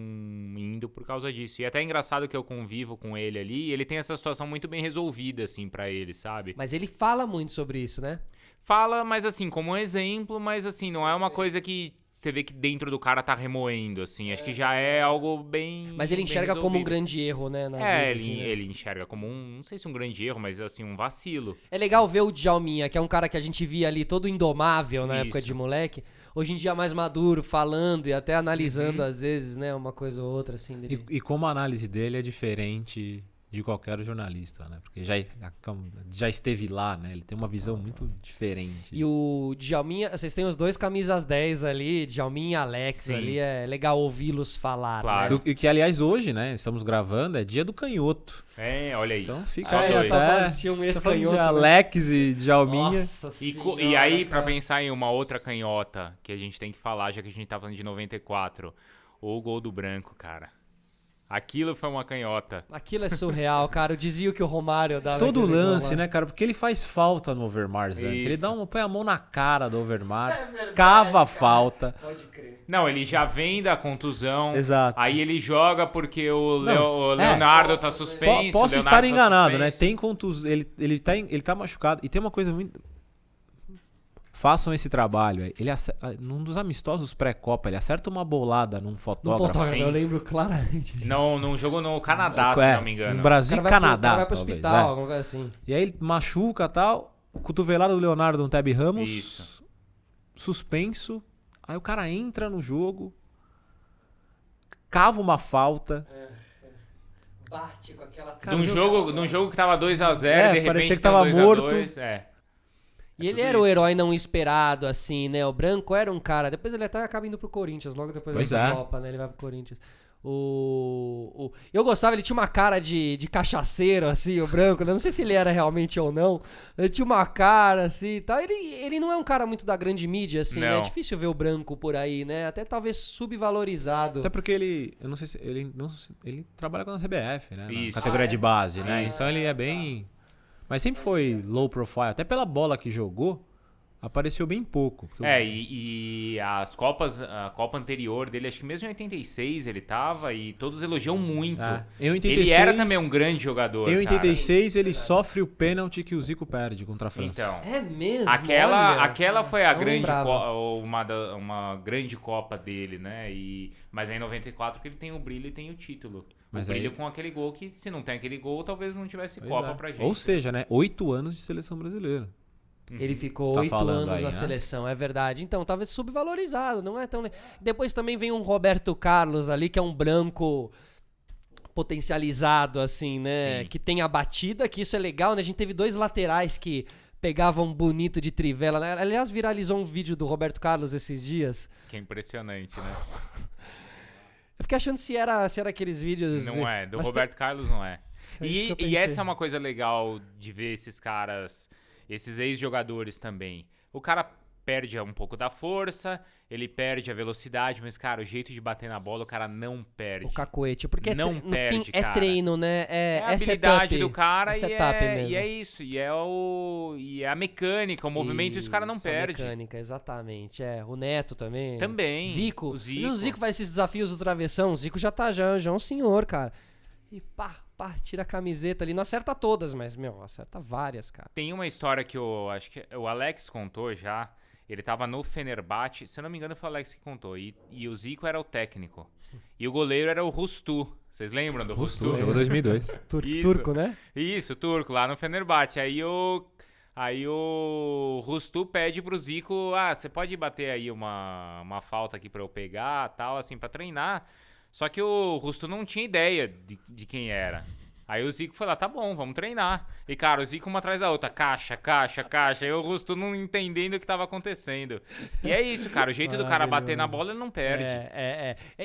Speaker 1: indo por causa disso. E até é engraçado que eu convivo com ele ali, e ele tem essa situação muito bem resolvida, assim, pra ele, sabe?
Speaker 2: Mas ele fala muito sobre isso, né?
Speaker 1: Fala, mas assim, como um exemplo, mas assim, não é uma coisa que você vê que dentro do cara tá remoendo, assim. Acho que já é algo bem.
Speaker 2: Mas ele
Speaker 1: bem
Speaker 2: enxerga como um
Speaker 1: resolvido.
Speaker 2: grande erro, né? na vida,
Speaker 1: Ele,
Speaker 2: assim, né?
Speaker 1: ele enxerga como não sei se um grande erro, mas assim, um vacilo.
Speaker 2: É legal ver o Djalminha, que é um cara que a gente via ali todo indomável na época
Speaker 1: Isso.
Speaker 2: de moleque. Hoje em dia mais maduro, falando e até analisando às vezes, né? Uma coisa ou outra, assim. Dele.
Speaker 3: E como a análise dele é diferente de qualquer jornalista, né? Porque já esteve lá, né? Ele tem uma visão muito diferente.
Speaker 2: E o Djalminha, vocês têm os dois camisas 10 ali, Djalminha e Alex
Speaker 1: Sim.
Speaker 2: ali, é legal ouvi-los falar,
Speaker 1: Claro.
Speaker 2: né?
Speaker 3: E que, aliás, hoje, né? Estamos gravando, é dia do canhoto.
Speaker 1: Olha aí.
Speaker 3: Então fica
Speaker 1: Só
Speaker 3: aí
Speaker 1: dois.
Speaker 3: até...
Speaker 2: Tinha um
Speaker 3: Tá falando
Speaker 2: ex-canhoto,
Speaker 3: de
Speaker 2: né?
Speaker 3: Alex e Djalminha.
Speaker 2: Nossa
Speaker 1: E
Speaker 2: senhora,
Speaker 1: aí, pra
Speaker 2: cara.
Speaker 1: pensar em uma outra canhota que a gente tem que falar, já que a gente tá falando de 94, o gol do Branco, cara. Aquilo foi uma canhota.
Speaker 2: Aquilo é surreal, cara. Eu dizia que o Romário dava.
Speaker 3: Todo
Speaker 2: aquele gol
Speaker 3: lance,
Speaker 2: lá.
Speaker 3: né, cara? Porque ele faz falta no Overmars antes.
Speaker 1: Isso.
Speaker 3: Ele põe a mão na cara do Overmars,
Speaker 2: É verdade,
Speaker 3: cava a
Speaker 2: cara.
Speaker 3: falta.
Speaker 2: Pode crer.
Speaker 1: Não, ele já vem da contusão.
Speaker 3: Exato.
Speaker 1: Aí ele joga porque o
Speaker 3: Não,
Speaker 1: Leonardo tá suspenso.
Speaker 3: Posso
Speaker 1: o
Speaker 3: estar
Speaker 1: Leonardo tá
Speaker 3: enganado, né?
Speaker 1: suspenso.
Speaker 3: Tem contusão, ele tá machucado. E tem uma coisa muito... Façam esse trabalho. Num dos amistosos pré-copa, ele acerta uma bolada num
Speaker 2: No
Speaker 3: fotógrafo.
Speaker 2: fotógrafo,
Speaker 1: sim.
Speaker 2: eu lembro claramente.
Speaker 1: Não, num jogo no Canadá, se
Speaker 3: É,
Speaker 1: não me engano.
Speaker 3: no
Speaker 2: O
Speaker 3: Brasil
Speaker 2: cara
Speaker 3: e
Speaker 2: vai pro-
Speaker 3: Canadá,
Speaker 2: o cara vai pro
Speaker 3: talvez.
Speaker 2: hospital,
Speaker 3: é.
Speaker 2: alguma coisa assim.
Speaker 3: E aí ele machuca e tal. Cotovelada do Leonardo no Teb Ramos.
Speaker 1: Isso.
Speaker 3: Suspenso. Aí o cara entra no jogo. Cava uma falta.
Speaker 2: Bate com aquela
Speaker 3: Cara,
Speaker 1: Num jogo que tava 2x0, de repente
Speaker 3: parecia que
Speaker 1: tá
Speaker 3: tava
Speaker 1: 2x2,
Speaker 3: morto.
Speaker 2: E ele
Speaker 1: tudo
Speaker 2: era o
Speaker 1: isso.
Speaker 2: herói não esperado, assim, né? O Branco era um cara. Depois ele até acaba indo pro Corinthians, logo depois
Speaker 3: Pois
Speaker 2: da
Speaker 3: é.
Speaker 2: Copa, né? Ele vai pro Corinthians. Eu gostava, ele tinha uma cara de cachaceiro, assim, o Branco, né? Não sei se ele era realmente ou não. Ele tinha uma cara, assim e tal. Ele não é um cara muito da grande mídia, assim, né? É
Speaker 1: Não.
Speaker 2: difícil ver o Branco por aí, né? Até talvez subvalorizado.
Speaker 3: Até porque ele, eu não sei se ele trabalha com a CBF, né? Na
Speaker 1: Isso.
Speaker 3: categoria de base, né?
Speaker 1: Isso.
Speaker 3: Então ele é bem, mas sempre foi low profile, até pela bola que jogou, apareceu bem pouco. Porque
Speaker 1: E as Copas, a Copa anterior dele, acho que mesmo em 86 ele tava e todos elogiam muito.
Speaker 3: Em 86,
Speaker 1: Ele era também um grande jogador,
Speaker 3: Em
Speaker 1: cara.
Speaker 3: 86 ele sofre o pênalti que o Zico perde contra a França.
Speaker 1: Então,
Speaker 2: É mesmo?
Speaker 1: aquela foi a
Speaker 2: não
Speaker 1: grande
Speaker 2: lembrava.
Speaker 1: uma grande Copa dele, né? Mas é em 94 que ele tem o brilho e tem o título.
Speaker 3: Mas
Speaker 1: o brilho
Speaker 3: aí-
Speaker 1: com aquele gol que, se não tem aquele gol, talvez não tivesse
Speaker 3: Pois
Speaker 1: Copa
Speaker 3: é.
Speaker 1: pra gente.
Speaker 3: Ou seja, né? 8 anos de seleção brasileira.
Speaker 2: Ele ficou
Speaker 3: Você tá
Speaker 2: 8
Speaker 3: falando
Speaker 2: anos
Speaker 3: aí,
Speaker 2: na
Speaker 3: né?
Speaker 2: seleção, é verdade. Então, talvez subvalorizado, não é tão... Depois também vem um Roberto Carlos ali, que é um branco potencializado, assim, né?
Speaker 1: Sim.
Speaker 2: Que tem a batida, que isso é legal, né? A gente teve 2 laterais que pegavam bonito de trivela, né? Aliás, viralizou um vídeo do Roberto Carlos esses dias.
Speaker 1: Que é impressionante, né?
Speaker 2: Eu fiquei achando se era aqueles vídeos...
Speaker 1: Não é, do
Speaker 2: Mas
Speaker 1: Roberto Carlos não é.
Speaker 2: É isso que eu
Speaker 1: E
Speaker 2: pensei.
Speaker 1: essa é uma coisa legal de ver esses caras, esses ex-jogadores também. O cara perde um pouco da força, ele perde a velocidade, mas, cara, o jeito de bater na bola, o cara não perde.
Speaker 2: O cacuete, porque
Speaker 1: Não
Speaker 2: no
Speaker 1: perde,
Speaker 2: fim é
Speaker 1: cara.
Speaker 2: treino, né?
Speaker 1: É a
Speaker 2: É
Speaker 1: habilidade
Speaker 2: setup,
Speaker 1: do cara
Speaker 2: é setup mesmo.
Speaker 1: e é isso. E é a mecânica, o movimento, e os caras não
Speaker 2: Isso, a
Speaker 1: perdem.
Speaker 2: mecânica, exatamente. O Neto também.
Speaker 1: Também.
Speaker 2: Zico.
Speaker 1: O
Speaker 2: Às vezes
Speaker 1: Zico.
Speaker 2: o Zico faz esses desafios do travessão. O Zico já é um senhor, cara. E pá, tira a camiseta ali. Não acerta todas, mas, acerta várias, cara.
Speaker 1: Tem uma história que eu acho que o Alex contou já. Ele tava no Fenerbahçe, se eu não me engano foi o Alex que contou. E o Zico era o técnico. E o goleiro era o Rustu. Vocês lembram do Rustu?
Speaker 3: Jogou 2002.
Speaker 1: Isso.
Speaker 2: Turco, né?
Speaker 1: Isso, turco, lá no Fenerbahçe. Aí o Rustu pede pro Zico, você pode bater aí uma falta aqui pra eu pegar, tal, assim, pra treinar. Só que o Rustu não tinha ideia de quem era. Aí o Zico foi lá, tá bom, vamos treinar. E, cara, o Zico uma atrás da outra, caixa. E o Rustu não entendendo o que tava acontecendo. E é isso, cara, o jeito do cara bater na bola, ele não perde.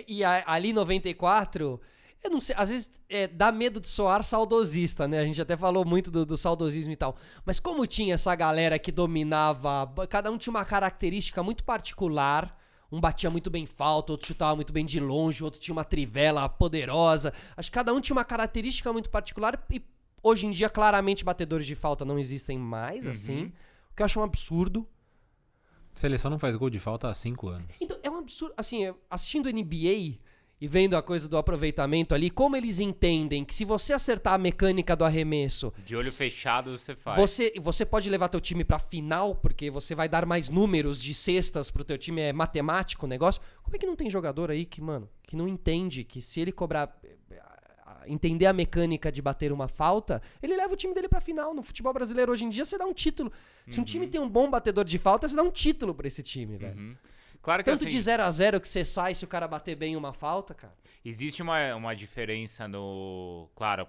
Speaker 2: E ali em 94, eu não sei, às vezes dá medo de soar saudosista, né? A gente até falou muito do saudosismo e tal. Mas como tinha essa galera que dominava, cada um tinha uma característica muito particular. Um batia muito bem falta, outro chutava muito bem de longe, outro tinha uma trivela poderosa. Acho que cada um tinha uma característica muito particular e hoje em dia claramente batedores de falta não existem mais, assim. O que eu acho um absurdo.
Speaker 3: Seleção não faz gol de falta há 5 anos.
Speaker 2: Então, é um absurdo. Assim, assistindo NBA e vendo a coisa do aproveitamento ali, como eles entendem que se você acertar a mecânica do arremesso...
Speaker 1: De olho fechado você faz.
Speaker 2: Você pode levar teu time pra final, porque você vai dar mais números de cestas pro teu time, é matemático o negócio. Como é que não tem jogador aí que não entende que se ele cobrar... entender a mecânica de bater uma falta, ele leva o time dele pra final. No futebol brasileiro hoje em dia, você dá um título. Se um time tem um bom batedor de falta, você dá um título pra esse time, velho.
Speaker 1: Claro que
Speaker 2: Tanto
Speaker 1: assim,
Speaker 2: de 0-0 que você sai se o cara bater bem uma falta, cara.
Speaker 1: existe uma diferença claro,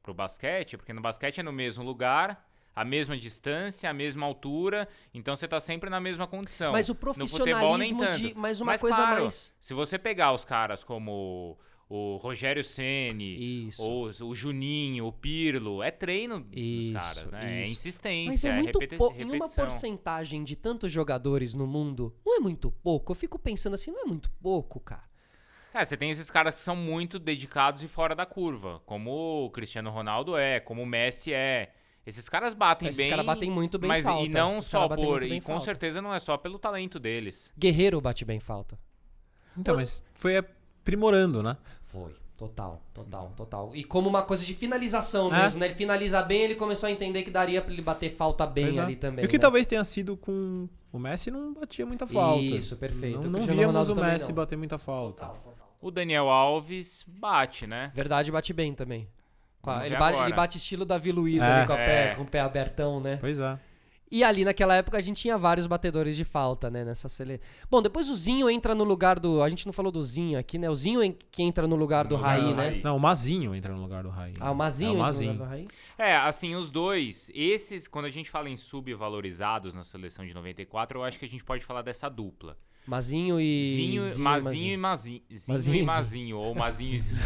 Speaker 1: pro basquete, porque no basquete é no mesmo lugar, a mesma distância, a mesma altura, então você tá sempre na mesma condição.
Speaker 2: Mas o
Speaker 1: No futebol, nem
Speaker 2: profissionalismo
Speaker 1: tanto.
Speaker 2: mas uma
Speaker 1: Mas,
Speaker 2: coisa
Speaker 1: claro,
Speaker 2: mais...
Speaker 1: se você pegar os caras como o Rogério Ceni,
Speaker 2: Isso.
Speaker 1: ou o Juninho, o Pirlo, é treino dos
Speaker 2: Isso,
Speaker 1: caras, né? É
Speaker 2: isso.
Speaker 1: insistência,
Speaker 2: Mas é muito pouco. Em uma
Speaker 1: repetição.
Speaker 2: porcentagem de tantos jogadores no mundo, não é muito pouco. Eu fico pensando assim, não é muito pouco, cara.
Speaker 1: Você tem esses caras que são muito dedicados e fora da curva, como o Cristiano Ronaldo como o Messi é. Esses caras batem
Speaker 2: Esses
Speaker 1: bem.
Speaker 2: caras batem muito bem
Speaker 1: mas
Speaker 2: falta.
Speaker 1: E não
Speaker 2: Esses
Speaker 1: só
Speaker 2: caras batem
Speaker 1: por.
Speaker 2: muito bem
Speaker 1: E com
Speaker 2: falta.
Speaker 1: certeza não é só pelo talento deles.
Speaker 2: Guerreiro bate bem falta.
Speaker 3: Então, mas foi aprimorando, né?
Speaker 2: Foi. Total. E como uma coisa de finalização mesmo, né? Ele finaliza bem, ele começou a entender que daria pra ele bater falta bem
Speaker 3: Pois é.
Speaker 2: ali também.
Speaker 3: E o que
Speaker 2: né?
Speaker 3: talvez tenha sido com o Messi, não batia muita falta.
Speaker 2: Isso, perfeito. O
Speaker 3: Não
Speaker 2: Cristiano
Speaker 3: víamos
Speaker 2: Ronaldo
Speaker 3: o
Speaker 2: também
Speaker 3: Messi
Speaker 2: não.
Speaker 3: bater muita falta.
Speaker 1: O Daniel Alves bate, né?
Speaker 2: Verdade, bate bem também.
Speaker 1: Vamos
Speaker 2: Ele
Speaker 1: ver agora.
Speaker 2: bate estilo Davi Luiz
Speaker 3: É.
Speaker 2: ali com o pé abertão, né?
Speaker 3: Pois é.
Speaker 2: E ali naquela época a gente tinha vários batedores de falta, né? Bom, depois o Zinho entra no lugar do... A gente não falou do Zinho aqui, né? O Zinho que entra no lugar do Raí, né?
Speaker 3: Não, o Mazinho entra no lugar do Raí.
Speaker 2: Ah, o Mazinho entra no lugar do Raí?
Speaker 1: Assim, os dois, esses, quando a gente fala em subvalorizados na seleção de 94, eu acho que a gente pode falar dessa dupla.
Speaker 2: Mazinho e...
Speaker 1: Mazinho, ou Mazinho e Zinho.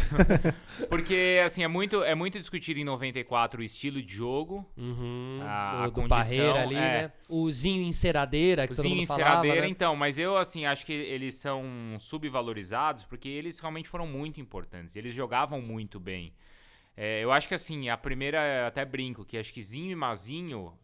Speaker 1: Porque, assim, é muito discutido em 94 o estilo de jogo, a
Speaker 2: do
Speaker 1: condição.
Speaker 2: Parreira ali, né? O Zinho enceradeira, que todo mundo falava, né?
Speaker 1: Então, mas eu, assim, acho que eles são subvalorizados porque eles realmente foram muito importantes. Eles jogavam muito bem. Eu acho que, assim, a primeira, até brinco, que acho que Zinho e Mazinho,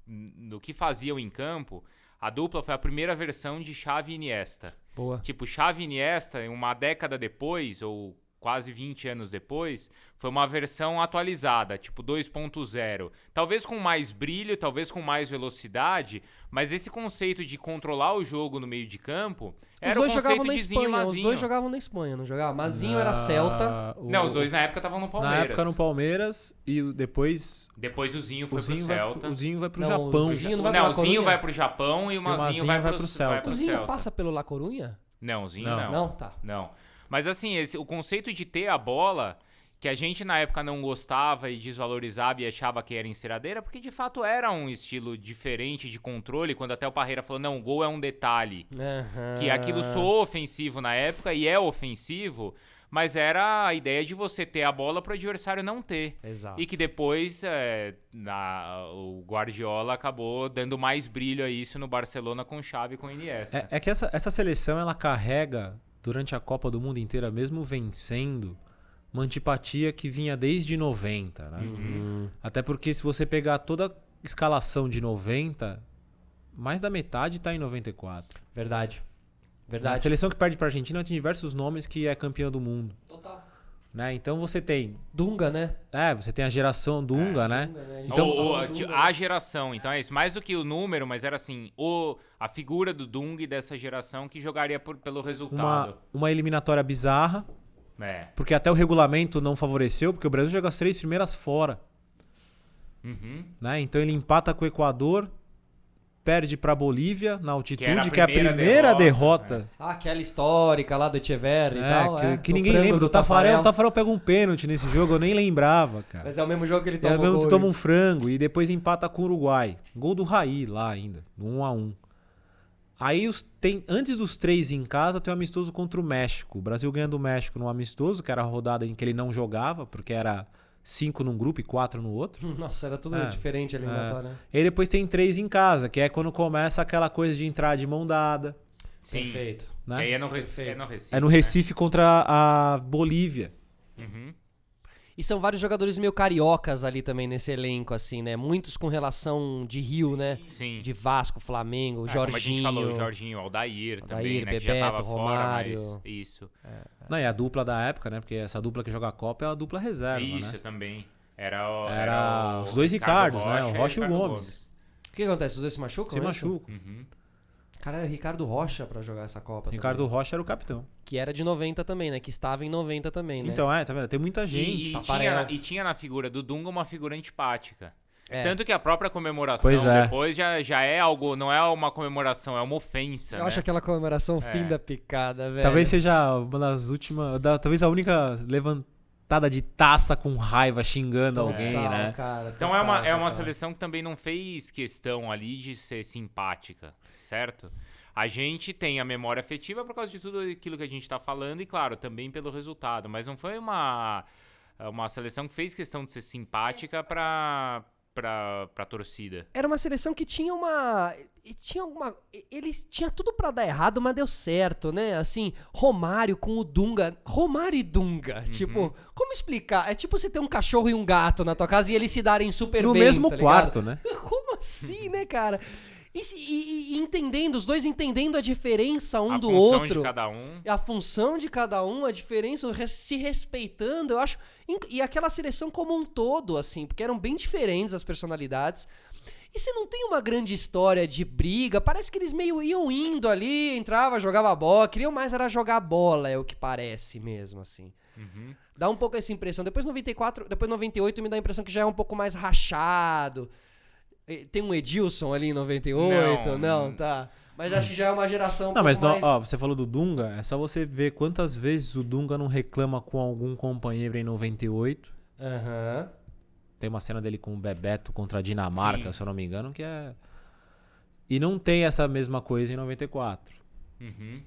Speaker 1: no que faziam em campo... A dupla foi a primeira versão de Xavi e Iniesta.
Speaker 2: Boa.
Speaker 1: Tipo, Xavi e Iniesta, uma década depois, ou quase 20 anos depois, foi uma versão atualizada, tipo 2.0. Talvez com mais brilho, talvez com mais velocidade, mas esse conceito de controlar o jogo no meio de campo era o conceito de Zinho e Mazinho.
Speaker 2: Os dois jogavam na Espanha, não jogavam? Mazinho era Celta.
Speaker 1: Não, os dois na época estavam no Palmeiras.
Speaker 3: Na época no Palmeiras e depois...
Speaker 1: Depois o Zinho foi pro Celta.
Speaker 3: O Zinho vai pro Japão.
Speaker 2: O Zinho
Speaker 1: o Zinho vai pro Japão e o Mazinho vai pro Celta.
Speaker 2: O Zinho passa pelo La Corunha?
Speaker 1: Não, o Zinho não.
Speaker 2: Não, tá.
Speaker 1: Não. Mas assim, o conceito de ter a bola, que a gente na época não gostava e desvalorizava e achava que era enceradeira, porque de fato era um estilo diferente de controle, quando até o Parreira falou, não, o gol é um detalhe. Que aquilo soou ofensivo na época e é ofensivo, mas era a ideia de você ter a bola para o adversário não ter.
Speaker 2: Exato.
Speaker 1: E que depois o Guardiola acabou dando mais brilho a isso no Barcelona com Xavi e com Iniesta.
Speaker 3: É que essa seleção, ela carrega... durante a Copa do Mundo inteira, mesmo vencendo, uma antipatia que vinha desde 90, né? Até porque se você pegar toda a escalação de 90, mais da metade tá em 94.
Speaker 2: Verdade.
Speaker 3: A seleção que perde pra Argentina tem diversos nomes que é campeã do mundo.
Speaker 2: Total.
Speaker 3: Né? Então você tem...
Speaker 2: Dunga, né?
Speaker 3: Você tem a geração Dunga, né?
Speaker 2: Dunga, né?
Speaker 1: Então, a geração, então é isso. Mais do que o número, mas era assim, a figura do Dunga e dessa geração que jogaria pelo resultado.
Speaker 3: Uma eliminatória bizarra, porque até o regulamento não favoreceu, porque o Brasil joga as 3 primeiras fora. Né? Então ele empata com o Equador, perde pra Bolívia na altitude, que é a primeira derrota.
Speaker 2: Aquela histórica lá do Echeverri e tal.
Speaker 3: Que ninguém lembra do Tafarel. O Tafarel pega um pênalti nesse jogo, eu nem lembrava, cara.
Speaker 2: Mas é o mesmo jogo que ele toma
Speaker 3: o gol. Toma um frango e depois empata com o Uruguai. Gol do Raí lá ainda, 1-1. Aí antes dos 3 em casa tem um amistoso contra o México. O Brasil ganha do México no amistoso, que era a rodada em que ele não jogava, porque era 5 num grupo e 4 no outro.
Speaker 2: Nossa, era tudo diferente a eliminatória.
Speaker 3: E depois tem 3 em casa, que é quando começa aquela coisa de entrar de mão dada.
Speaker 1: Sim.
Speaker 2: Perfeito.
Speaker 3: Né?
Speaker 1: Que aí é no Recife.
Speaker 3: É no Recife, né? Contra a Bolívia.
Speaker 2: E são vários jogadores meio cariocas ali também nesse elenco, assim, né? Muitos com relação de Rio, né?
Speaker 1: Sim.
Speaker 2: De Vasco, Flamengo, Jorginho.
Speaker 1: Como a gente falou, o Jorginho, Aldair também, né?
Speaker 2: Bebeto,
Speaker 1: que já tava
Speaker 2: Romário.
Speaker 1: fora, mas isso.
Speaker 3: Não, e a dupla da época, né? Porque essa dupla que joga a Copa é a dupla reserva,
Speaker 1: Isso
Speaker 3: né?
Speaker 1: Também. Era
Speaker 3: os dois Ricardos,
Speaker 1: Rocha,
Speaker 3: né? O Rocha e o Gomes.
Speaker 2: O que acontece? Os dois se machucam?
Speaker 3: Se machucam.
Speaker 2: Cara, era o Ricardo Rocha pra jogar essa Copa.
Speaker 3: Ricardo
Speaker 2: também.
Speaker 3: Rocha era o capitão.
Speaker 2: Que era de 90 também, né? Que estava em 90 também, né?
Speaker 3: Então, tá vendo? Tem muita gente.
Speaker 1: E tinha na figura do Dunga uma figura antipática. Tanto que a própria comemoração depois já é algo, não é uma comemoração, é uma ofensa.
Speaker 2: Eu acho aquela comemoração fim da picada, velho.
Speaker 3: Talvez seja uma das últimas. Talvez a única levantada de taça com raiva xingando alguém, né?
Speaker 2: Cara,
Speaker 1: então é uma seleção que também não fez questão ali de ser simpática, certo? A gente tem a memória afetiva por causa de tudo aquilo que a gente tá falando e, claro, também pelo resultado. Mas não foi uma seleção que fez questão de ser simpática pra torcida.
Speaker 2: Era uma seleção que tinha eles tinha tudo pra dar errado, mas deu certo, né? Assim, Romário com o Dunga. Romário e Dunga. Tipo, como explicar? É tipo você ter um cachorro e um gato na tua casa e eles se darem super bem.
Speaker 3: No mesmo
Speaker 2: tá
Speaker 3: quarto, né?
Speaker 2: Como assim, né, cara? E entendendo, os dois entendendo a diferença do outro.
Speaker 1: A função de cada um.
Speaker 2: A função de cada um, a diferença, se respeitando, eu acho. E aquela seleção como um todo, assim, porque eram bem diferentes as personalidades. E você não tem uma grande história de briga, parece que eles meio iam indo ali, entrava, jogava bola, queriam mais era jogar bola, é o que parece mesmo, assim. Dá um pouco essa impressão. Depois 94, depois 98 me dá a impressão que já é um pouco mais rachado. Tem um Edilson ali em 98? Não, tá. Mas acho que já é uma geração
Speaker 3: Não, mas
Speaker 2: mais...
Speaker 3: você falou do Dunga, é só você ver quantas vezes o Dunga não reclama com algum companheiro em 98.
Speaker 2: Aham.
Speaker 3: Tem uma cena dele com o Bebeto contra a Dinamarca,
Speaker 1: Sim.
Speaker 3: se eu não me engano, que é... E não tem essa mesma coisa em 94.
Speaker 1: Uhum.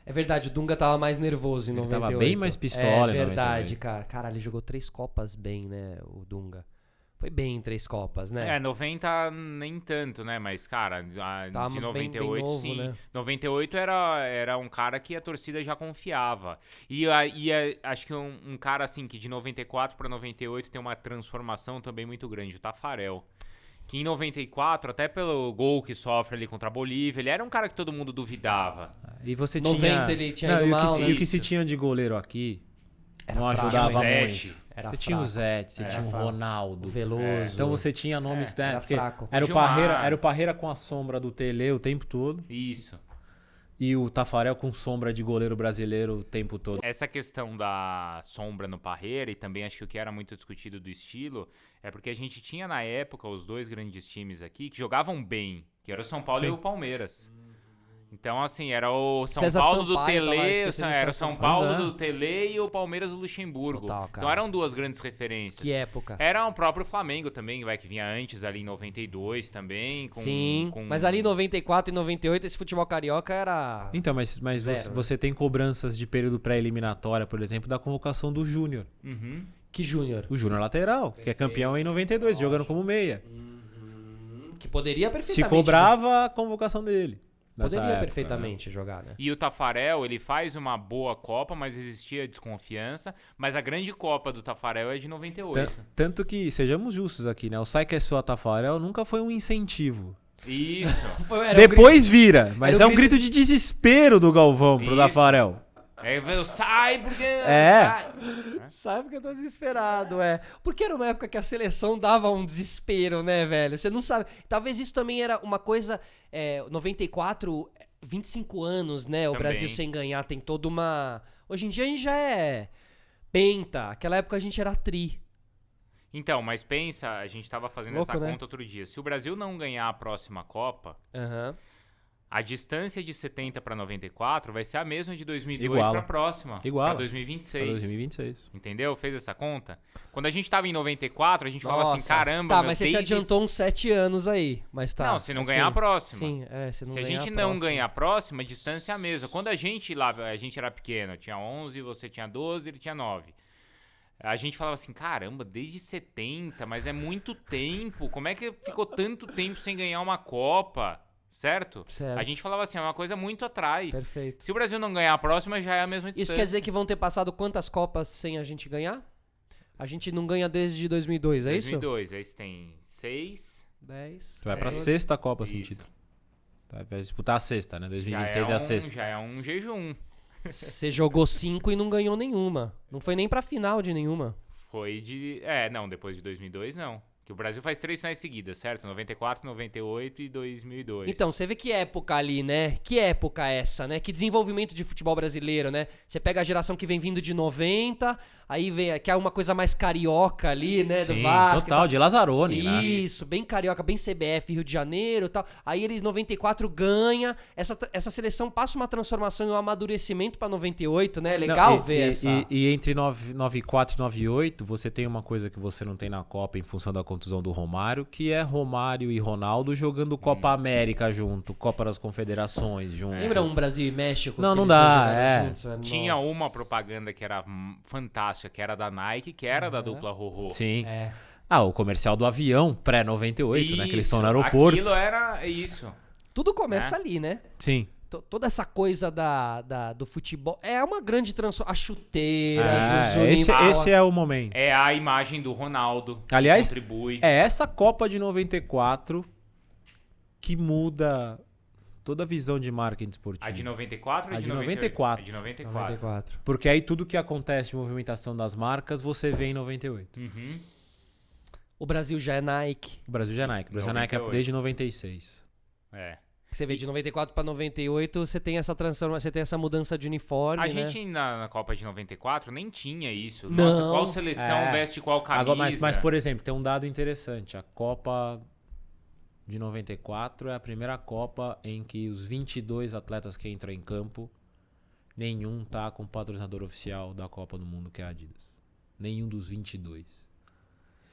Speaker 2: É verdade, o Dunga tava mais nervoso em
Speaker 3: Ele
Speaker 2: 98.
Speaker 3: tava bem mais pistola
Speaker 2: É
Speaker 3: em
Speaker 2: verdade,
Speaker 3: 98.
Speaker 2: cara. Caralho, ele jogou 3 Copas bem, né, o Dunga. Foi bem em 3 Copas, né?
Speaker 1: 90 nem tanto, né? Mas, cara,
Speaker 2: Tava
Speaker 1: de
Speaker 2: bem
Speaker 1: 98,
Speaker 2: novo,
Speaker 1: sim.
Speaker 2: né?
Speaker 1: 98 era um cara que a torcida já confiava. Acho que um cara, assim, que de 94 pra 98 tem uma transformação também muito grande, o Tafarel. Que em 94, até pelo gol que sofre ali contra a Bolívia, ele era um cara que todo mundo duvidava.
Speaker 3: E você
Speaker 2: 90
Speaker 3: tinha...
Speaker 2: ele tinha
Speaker 3: Não,
Speaker 2: ido
Speaker 3: e
Speaker 2: mal, né?
Speaker 3: o que se
Speaker 1: Isso.
Speaker 3: tinha de goleiro aqui
Speaker 2: Era
Speaker 3: não
Speaker 2: fraco.
Speaker 3: ajudava
Speaker 1: Tinha o
Speaker 3: muito.
Speaker 1: Zete.
Speaker 2: Era
Speaker 3: Você tinha o
Speaker 2: fraco.
Speaker 3: Zete, você tinha o
Speaker 2: fraco.
Speaker 3: Ronaldo.
Speaker 2: O Veloso.
Speaker 3: Então você tinha nomes... né,
Speaker 2: era
Speaker 3: porque
Speaker 2: fraco.
Speaker 3: Era o
Speaker 1: Gilmar.
Speaker 3: Parreira, era o Parreira com a sombra do Tele o tempo todo.
Speaker 1: Isso.
Speaker 3: E o Tafarel com sombra de goleiro brasileiro o tempo todo.
Speaker 1: Essa questão da sombra no Parreira, e também acho que o que era muito discutido do estilo, é porque a gente tinha na época os dois grandes times aqui que jogavam bem, que era o São Paulo
Speaker 3: Sim.
Speaker 1: e o Palmeiras. Então, assim, era o São
Speaker 2: César
Speaker 1: Paulo do
Speaker 2: Sampaio, tá lá,
Speaker 1: Tele,
Speaker 2: esqueci do
Speaker 1: era o
Speaker 2: César
Speaker 1: São
Speaker 3: Sampaio.
Speaker 1: Paulo
Speaker 3: Pois é.
Speaker 1: do Tele e o Palmeiras do Luxemburgo.
Speaker 2: Total, cara.
Speaker 1: Então eram duas grandes referências.
Speaker 2: Que época.
Speaker 1: Era o próprio Flamengo também, que vinha antes, ali em 92 também.
Speaker 2: Sim,
Speaker 1: com-
Speaker 2: mas ali em 94 e 98 esse futebol carioca era...
Speaker 3: Então, mas
Speaker 2: Zero,
Speaker 3: você tem cobranças de período pré-eliminatória, por exemplo, da convocação do Júnior.
Speaker 1: Uhum.
Speaker 2: Que Júnior.
Speaker 3: O Júnior lateral, que é campeão em 92, jogando como meia.
Speaker 2: Que poderia
Speaker 3: Se
Speaker 2: perfeitamente...
Speaker 3: cobrava a convocação dele. nessa
Speaker 2: Poderia
Speaker 3: época,
Speaker 2: perfeitamente jogar, né?
Speaker 1: E o Tafarel, ele faz uma boa Copa, mas existia desconfiança. Mas a grande Copa do Tafarel é de 98.
Speaker 3: Tanto que, sejamos justos aqui, né? O Sai que é sua Tafarel nunca foi um incentivo.
Speaker 1: Isso.
Speaker 3: Depois vira, mas
Speaker 2: era
Speaker 3: é
Speaker 2: o
Speaker 3: um grito de desespero do Galvão pro
Speaker 1: Isso.
Speaker 3: Tafarel.
Speaker 1: Eu sai porque...
Speaker 3: É.
Speaker 1: sai.
Speaker 2: Sabe que eu tô desesperado, é. Porque era uma época que a seleção dava um desespero, né, velho? Você não sabe. Talvez isso também era uma coisa. 94, 25 anos, né? O
Speaker 1: Também.
Speaker 2: Brasil sem ganhar tem toda uma. Hoje em dia a gente já é penta. Aquela época a gente era tri.
Speaker 1: Então, mas pensa, a gente tava fazendo
Speaker 2: Louco,
Speaker 1: essa
Speaker 2: né?
Speaker 1: conta outro dia. Se o Brasil não ganhar a próxima Copa,
Speaker 2: Aham.
Speaker 1: a distância de 70 para 94 vai ser a mesma de 2002
Speaker 3: Iguala.
Speaker 1: para a próxima,
Speaker 3: Iguala.
Speaker 1: para 2026.
Speaker 3: Pra 2026.
Speaker 1: Entendeu? Fez essa conta? Quando a gente tava em 94, a gente falava assim,
Speaker 2: Nossa.
Speaker 1: caramba,
Speaker 2: Tá,
Speaker 1: meu,
Speaker 2: mas você se
Speaker 1: desde-
Speaker 2: adiantou uns 7 anos aí. Mas tá.
Speaker 1: Não, se não ganhar a
Speaker 2: Sim.
Speaker 1: próxima.
Speaker 2: Sim, se não
Speaker 1: Se a
Speaker 2: ganhar
Speaker 1: gente
Speaker 2: a
Speaker 1: não
Speaker 2: próxima.
Speaker 1: ganhar a próxima, a distância é a mesma. Quando a gente era pequeno, eu tinha 11, você tinha 12, ele tinha 9. A gente falava assim, caramba, desde 70, mas é muito tempo. Como é que ficou tanto tempo sem ganhar uma Copa? Certo?
Speaker 2: Certo.
Speaker 1: A gente falava assim, é uma coisa muito atrás.
Speaker 2: Perfeito.
Speaker 1: Se o Brasil não ganhar a próxima, já é a mesma distância.
Speaker 2: Isso quer dizer que vão ter passado quantas Copas sem a gente ganhar? A gente não ganha desde 2002, é
Speaker 1: 2002, aí você tem 6.
Speaker 2: isso? 10.
Speaker 3: Tu vai pra
Speaker 2: 10.
Speaker 3: sexta Copa sem
Speaker 1: Isso.
Speaker 3: título. Vai disputar a sexta, né?
Speaker 1: Já
Speaker 3: 2026 é a sexta.
Speaker 1: já é um jejum.
Speaker 2: Você jogou 5 e não ganhou nenhuma. Não foi nem pra final de nenhuma.
Speaker 1: Foi de... não, depois de 2002, não. Que o Brasil faz 3 finais seguidas, certo? 94, 98 e 2002.
Speaker 2: Então, você vê que época ali, né? Que época essa, né? Que desenvolvimento de futebol brasileiro, né? Você pega a geração que vem vindo de 90, aí vem que é uma coisa mais carioca ali, né? Do
Speaker 3: Sim,
Speaker 2: Vasco.
Speaker 3: total, de Lazzaroni, né?
Speaker 2: Isso, bem carioca, bem CBF, Rio de Janeiro e tal. Aí eles 94 ganha, essa seleção passa uma transformação e um amadurecimento pra 98, né? É legal
Speaker 3: Não,
Speaker 2: ver essa.
Speaker 3: E entre 94 e 98, você tem uma coisa que você não tem na Copa em função da contusão do Romário, que é Romário e Ronaldo jogando Copa América junto, Copa das Confederações junto.
Speaker 2: Lembra um Brasil e México?
Speaker 3: Não,
Speaker 2: que
Speaker 3: não
Speaker 2: eles
Speaker 3: dá,
Speaker 2: dois jogaram
Speaker 3: é.
Speaker 2: juntos, velho?
Speaker 1: Tinha
Speaker 2: Nossa.
Speaker 1: uma propaganda que era fantástica, que era da Nike, que era da dupla Rorô.
Speaker 3: Sim.
Speaker 2: É.
Speaker 3: Ah, o comercial do avião, pré-98, né? Que eles estão no
Speaker 1: Isso,
Speaker 3: aeroporto.
Speaker 1: Aquilo era isso.
Speaker 2: Tudo começa ali, né?
Speaker 3: Sim.
Speaker 2: Toda essa coisa do futebol é uma grande transformação. As chuteiras, os
Speaker 3: Esse
Speaker 2: uniformes.
Speaker 3: é o momento.
Speaker 1: É a imagem do Ronaldo. que
Speaker 3: Aliás,
Speaker 1: contribui.
Speaker 3: É essa Copa de 94 que muda toda a visão de marketing esportivo.
Speaker 1: A de 94 ou
Speaker 3: A
Speaker 1: de
Speaker 3: de
Speaker 1: 94?
Speaker 3: 94.
Speaker 1: A de 94.
Speaker 2: 94.
Speaker 3: Porque aí tudo que acontece de movimentação das marcas, você vê em 98.
Speaker 1: Uhum.
Speaker 2: O Brasil já é Nike.
Speaker 3: O Brasil já é Nike. O Brasil é Nike
Speaker 1: 98.
Speaker 3: desde 96.
Speaker 1: É.
Speaker 2: Você vê de 94 pra 98, você tem essa transformação, você tem essa mudança de uniforme,
Speaker 1: A
Speaker 2: né?
Speaker 1: gente na Copa de 94 nem tinha isso.
Speaker 2: Não.
Speaker 1: Nossa, qual seleção
Speaker 3: É.
Speaker 1: veste qual camisa?
Speaker 3: Agora, mas, por exemplo, tem um dado interessante. A Copa de 94 é a primeira Copa em que os 22 atletas que entram em campo, nenhum tá com o patrocinador oficial da Copa do Mundo, que é a Adidas. Nenhum dos 22.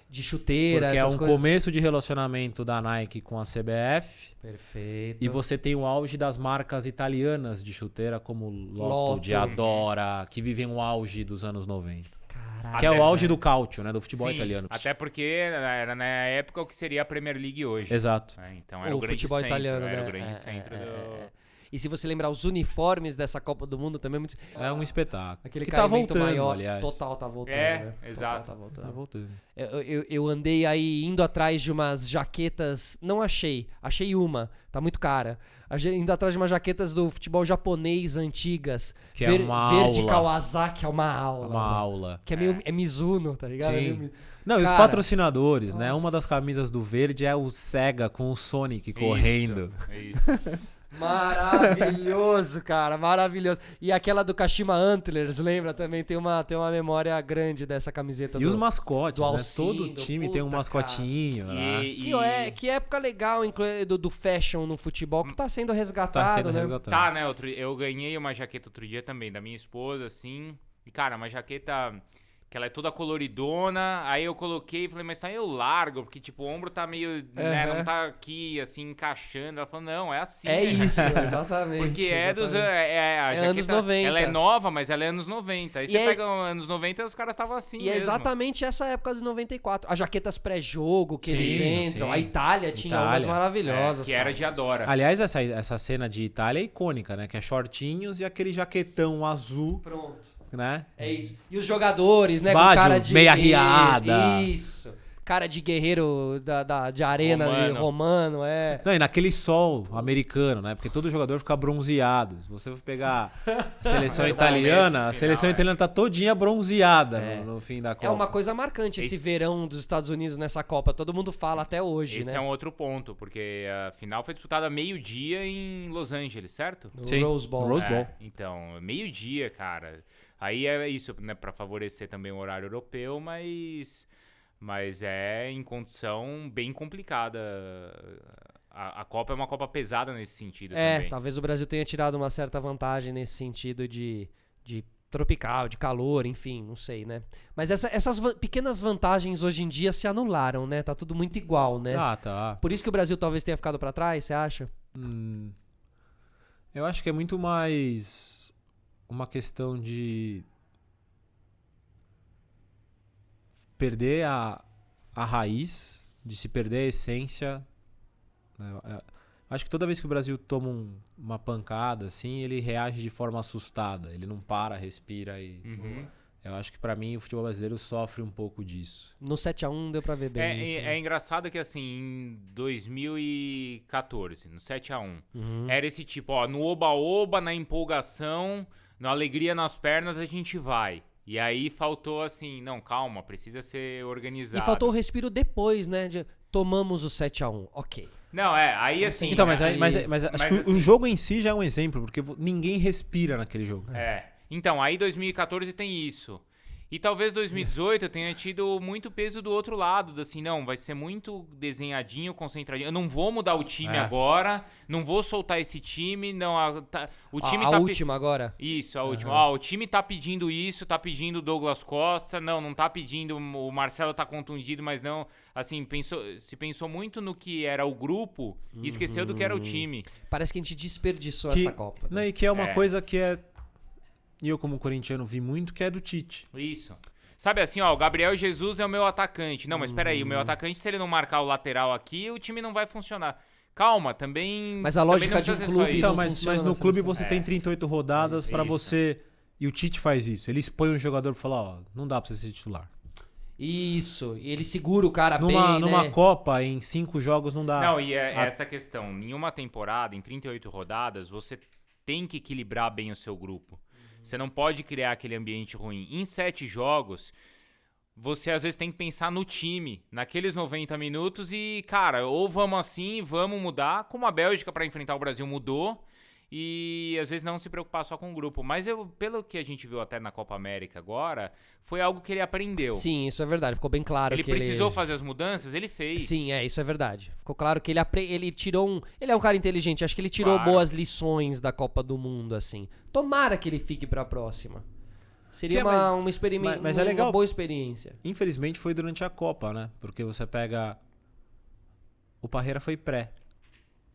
Speaker 2: De chuteira,
Speaker 3: Porque é
Speaker 2: essas
Speaker 3: um
Speaker 2: coisas.
Speaker 3: começo de relacionamento da Nike com a CBF.
Speaker 2: Perfeito.
Speaker 3: E você tem o auge das marcas italianas de chuteira, como Lotto,
Speaker 2: Lotto.
Speaker 3: Diadora, que vivem o auge dos anos 90.
Speaker 2: Caraca.
Speaker 3: Que é o auge do calcio, né? Do futebol
Speaker 1: Sim,
Speaker 3: italiano.
Speaker 1: Até porque era na época o que seria a Premier League hoje.
Speaker 3: Exato.
Speaker 1: Então era o grande
Speaker 2: futebol
Speaker 1: centro.
Speaker 2: italiano,
Speaker 1: Era
Speaker 2: né?
Speaker 1: o grande centro do...
Speaker 2: E se você lembrar os uniformes dessa Copa do Mundo também é muito...
Speaker 3: É um espetáculo.
Speaker 2: Aquele
Speaker 3: que tá
Speaker 2: caimento
Speaker 3: voltando,
Speaker 2: maior,
Speaker 3: aliás.
Speaker 2: total tá voltando.
Speaker 1: É,
Speaker 2: né?
Speaker 1: exato.
Speaker 2: Total tá voltando.
Speaker 3: Tá voltando.
Speaker 2: Eu andei aí indo atrás de umas jaquetas, não achei uma, tá muito cara. Indo atrás de umas jaquetas do futebol japonês antigas.
Speaker 3: Que é uma
Speaker 2: Verde
Speaker 3: aula.
Speaker 2: Kawasaki é uma aula.
Speaker 3: Uma
Speaker 2: mano.
Speaker 3: aula.
Speaker 2: Que é meio Mizuno, tá ligado?
Speaker 3: Sim.
Speaker 2: É meio-
Speaker 3: Não, e os
Speaker 2: Cara,
Speaker 3: patrocinadores, né?
Speaker 2: nossa.
Speaker 3: Uma das camisas do verde é o Sega com o Sonic correndo.
Speaker 1: Isso.
Speaker 2: Maravilhoso, cara, maravilhoso. E aquela do Kashima Antlers, lembra? Também tem uma memória grande dessa camiseta.
Speaker 3: E os mascotes,
Speaker 2: do
Speaker 3: né?
Speaker 2: Alcindo,
Speaker 3: Todo time tem um
Speaker 2: puta,
Speaker 3: mascotinho, né?
Speaker 2: Que época legal do fashion no futebol que tá sendo resgatado,
Speaker 3: Tá sendo
Speaker 2: né?
Speaker 3: resgatado.
Speaker 1: Tá, né? Eu ganhei uma jaqueta outro dia também, da minha esposa, assim. E, cara, uma jaqueta que ela é toda coloridona. Aí eu coloquei e falei, mas tá meio largo, porque, tipo, o ombro tá meio, né, não tá aqui, assim, encaixando. Ela falou, não, é assim.
Speaker 2: É
Speaker 1: né?
Speaker 2: isso, exatamente.
Speaker 1: Porque a
Speaker 2: exatamente.
Speaker 1: jaqueta,
Speaker 2: anos 90.
Speaker 1: Ela é nova, mas ela é anos 90. Aí
Speaker 2: E
Speaker 1: você
Speaker 2: é-
Speaker 1: pega anos 90 e os caras estavam assim
Speaker 2: E
Speaker 1: mesmo.
Speaker 2: é exatamente essa época de 94. As jaquetas pré-jogo que
Speaker 3: Sim,
Speaker 2: eles entram.
Speaker 3: sim.
Speaker 2: A Itália tinha
Speaker 3: Itália.
Speaker 2: umas maravilhosas.
Speaker 1: Que era
Speaker 2: cara.
Speaker 1: de Adora.
Speaker 3: Aliás, essa cena de Itália é icônica, né? Que é shortinhos e aquele jaquetão azul,
Speaker 2: Pronto.
Speaker 3: né?
Speaker 2: É isso. E os jogadores, né?
Speaker 3: Baggio,
Speaker 2: com cara de
Speaker 3: meia riada.
Speaker 2: Isso. Cara de guerreiro de arena
Speaker 1: Romano.
Speaker 2: romano, é.
Speaker 3: Não, e naquele sol americano, né? Porque todo jogador fica bronzeado. Se você for pegar a seleção italiana, a seleção italiana tá todinha bronzeada no fim da Copa.
Speaker 2: É uma coisa marcante esse verão dos Estados Unidos nessa Copa. Todo mundo fala até hoje,
Speaker 1: Esse
Speaker 2: né?
Speaker 1: é um outro ponto, porque a final foi disputada meio-dia em Los Angeles, certo?
Speaker 2: No
Speaker 3: Sim,
Speaker 2: Rose Bowl.
Speaker 3: no Rose Bowl.
Speaker 1: Então, meio-dia, cara. Aí é isso, né, pra favorecer também o horário europeu, mas é em condição bem complicada. A Copa é uma Copa pesada nesse sentido também.
Speaker 2: Talvez o Brasil tenha tirado uma certa vantagem nesse sentido de tropical, de calor, enfim, não sei, né? Mas essas pequenas vantagens hoje em dia se anularam, né? Tá tudo muito igual, né?
Speaker 3: Ah, tá.
Speaker 2: Por isso que o Brasil talvez tenha ficado pra trás, você acha?
Speaker 3: Eu acho que é muito mais uma questão de perder a raiz, de se perder a essência. Acho que toda vez que o Brasil toma uma pancada, assim, ele reage de forma assustada. Ele não para, respira e... Eu acho que pra mim o futebol brasileiro sofre um pouco disso.
Speaker 2: No 7x1 deu pra ver bem isso.
Speaker 1: É engraçado que assim, em 2014, no 7x1,
Speaker 2: Uhum.
Speaker 1: era esse tipo, ó, no oba-oba, na empolgação, na alegria nas pernas a gente vai. E aí faltou assim, não, calma, precisa ser organizado.
Speaker 2: E faltou o respiro depois, né? Tomamos o 7x1, ok.
Speaker 1: Não, aí assim...
Speaker 3: Então, mas
Speaker 2: aí-
Speaker 3: acho que o
Speaker 1: assim,
Speaker 3: jogo em si já é um exemplo, porque ninguém respira naquele jogo.
Speaker 1: Então, aí 2014 tem isso. E talvez 2018 tenha tido muito peso do outro lado, assim, não, vai ser muito desenhadinho, concentradinho. Eu não vou mudar o time agora, não vou soltar esse time, não, o time
Speaker 2: A
Speaker 1: tá...
Speaker 2: última agora?
Speaker 1: Isso, a última. O time tá pedindo isso, tá pedindo o Douglas Costa, não tá pedindo, o Marcelo tá contundido, mas não, assim, se pensou muito no que era o grupo e esqueceu do que era o time.
Speaker 2: Parece que a gente desperdiçou essa Copa.
Speaker 3: Não, e que é uma
Speaker 1: É.
Speaker 3: coisa que é... E eu, como corintiano, vi muito, que é do Tite.
Speaker 1: Isso. Sabe assim, ó, o Gabriel Jesus é o meu atacante. Não, mas peraí, o meu atacante, se ele não marcar o lateral aqui, o time não vai funcionar. Calma, também...
Speaker 2: Mas a
Speaker 1: também
Speaker 2: lógica
Speaker 1: não
Speaker 2: de um
Speaker 1: precisa ser só
Speaker 2: clube
Speaker 1: isso.
Speaker 3: Então,
Speaker 2: não
Speaker 3: mas
Speaker 2: funciona
Speaker 3: no
Speaker 2: na
Speaker 3: clube
Speaker 2: seleção.
Speaker 3: você tem 38 rodadas pra
Speaker 1: Isso.
Speaker 3: você... E o Tite faz isso. Ele expõe um jogador pra falar, ó, não dá pra você ser titular.
Speaker 2: Isso, e ele segura o cara
Speaker 3: Numa
Speaker 2: bem, né?
Speaker 3: Copa, em 5 jogos, não dá.
Speaker 1: Não, e é essa questão. Em uma temporada, em 38 rodadas, você tem que equilibrar bem o seu grupo. Você não pode criar aquele ambiente ruim. Em 7 jogos, você às vezes tem que pensar no time, naqueles 90 minutos e, cara, ou vamos assim, vamos mudar, como a Bélgica para enfrentar o Brasil mudou, e às vezes não se preocupar só com o grupo. Mas pelo que a gente viu até na Copa América agora, foi algo que ele aprendeu.
Speaker 2: Sim, isso é verdade. Ficou bem claro
Speaker 1: Ele
Speaker 2: que
Speaker 1: precisou fazer as mudanças, ele fez.
Speaker 2: Sim, isso é verdade. Ficou claro que ele tirou Ele é um cara inteligente, acho que ele tirou
Speaker 1: Claro.
Speaker 2: boas lições da Copa do Mundo, assim. Tomara que ele fique pra próxima. Seria
Speaker 3: Que é, mas-
Speaker 2: uma experiência,
Speaker 3: mas é legal.
Speaker 2: uma boa experiência.
Speaker 3: Infelizmente foi durante a Copa, né? Porque você pega... O Parreira foi pré.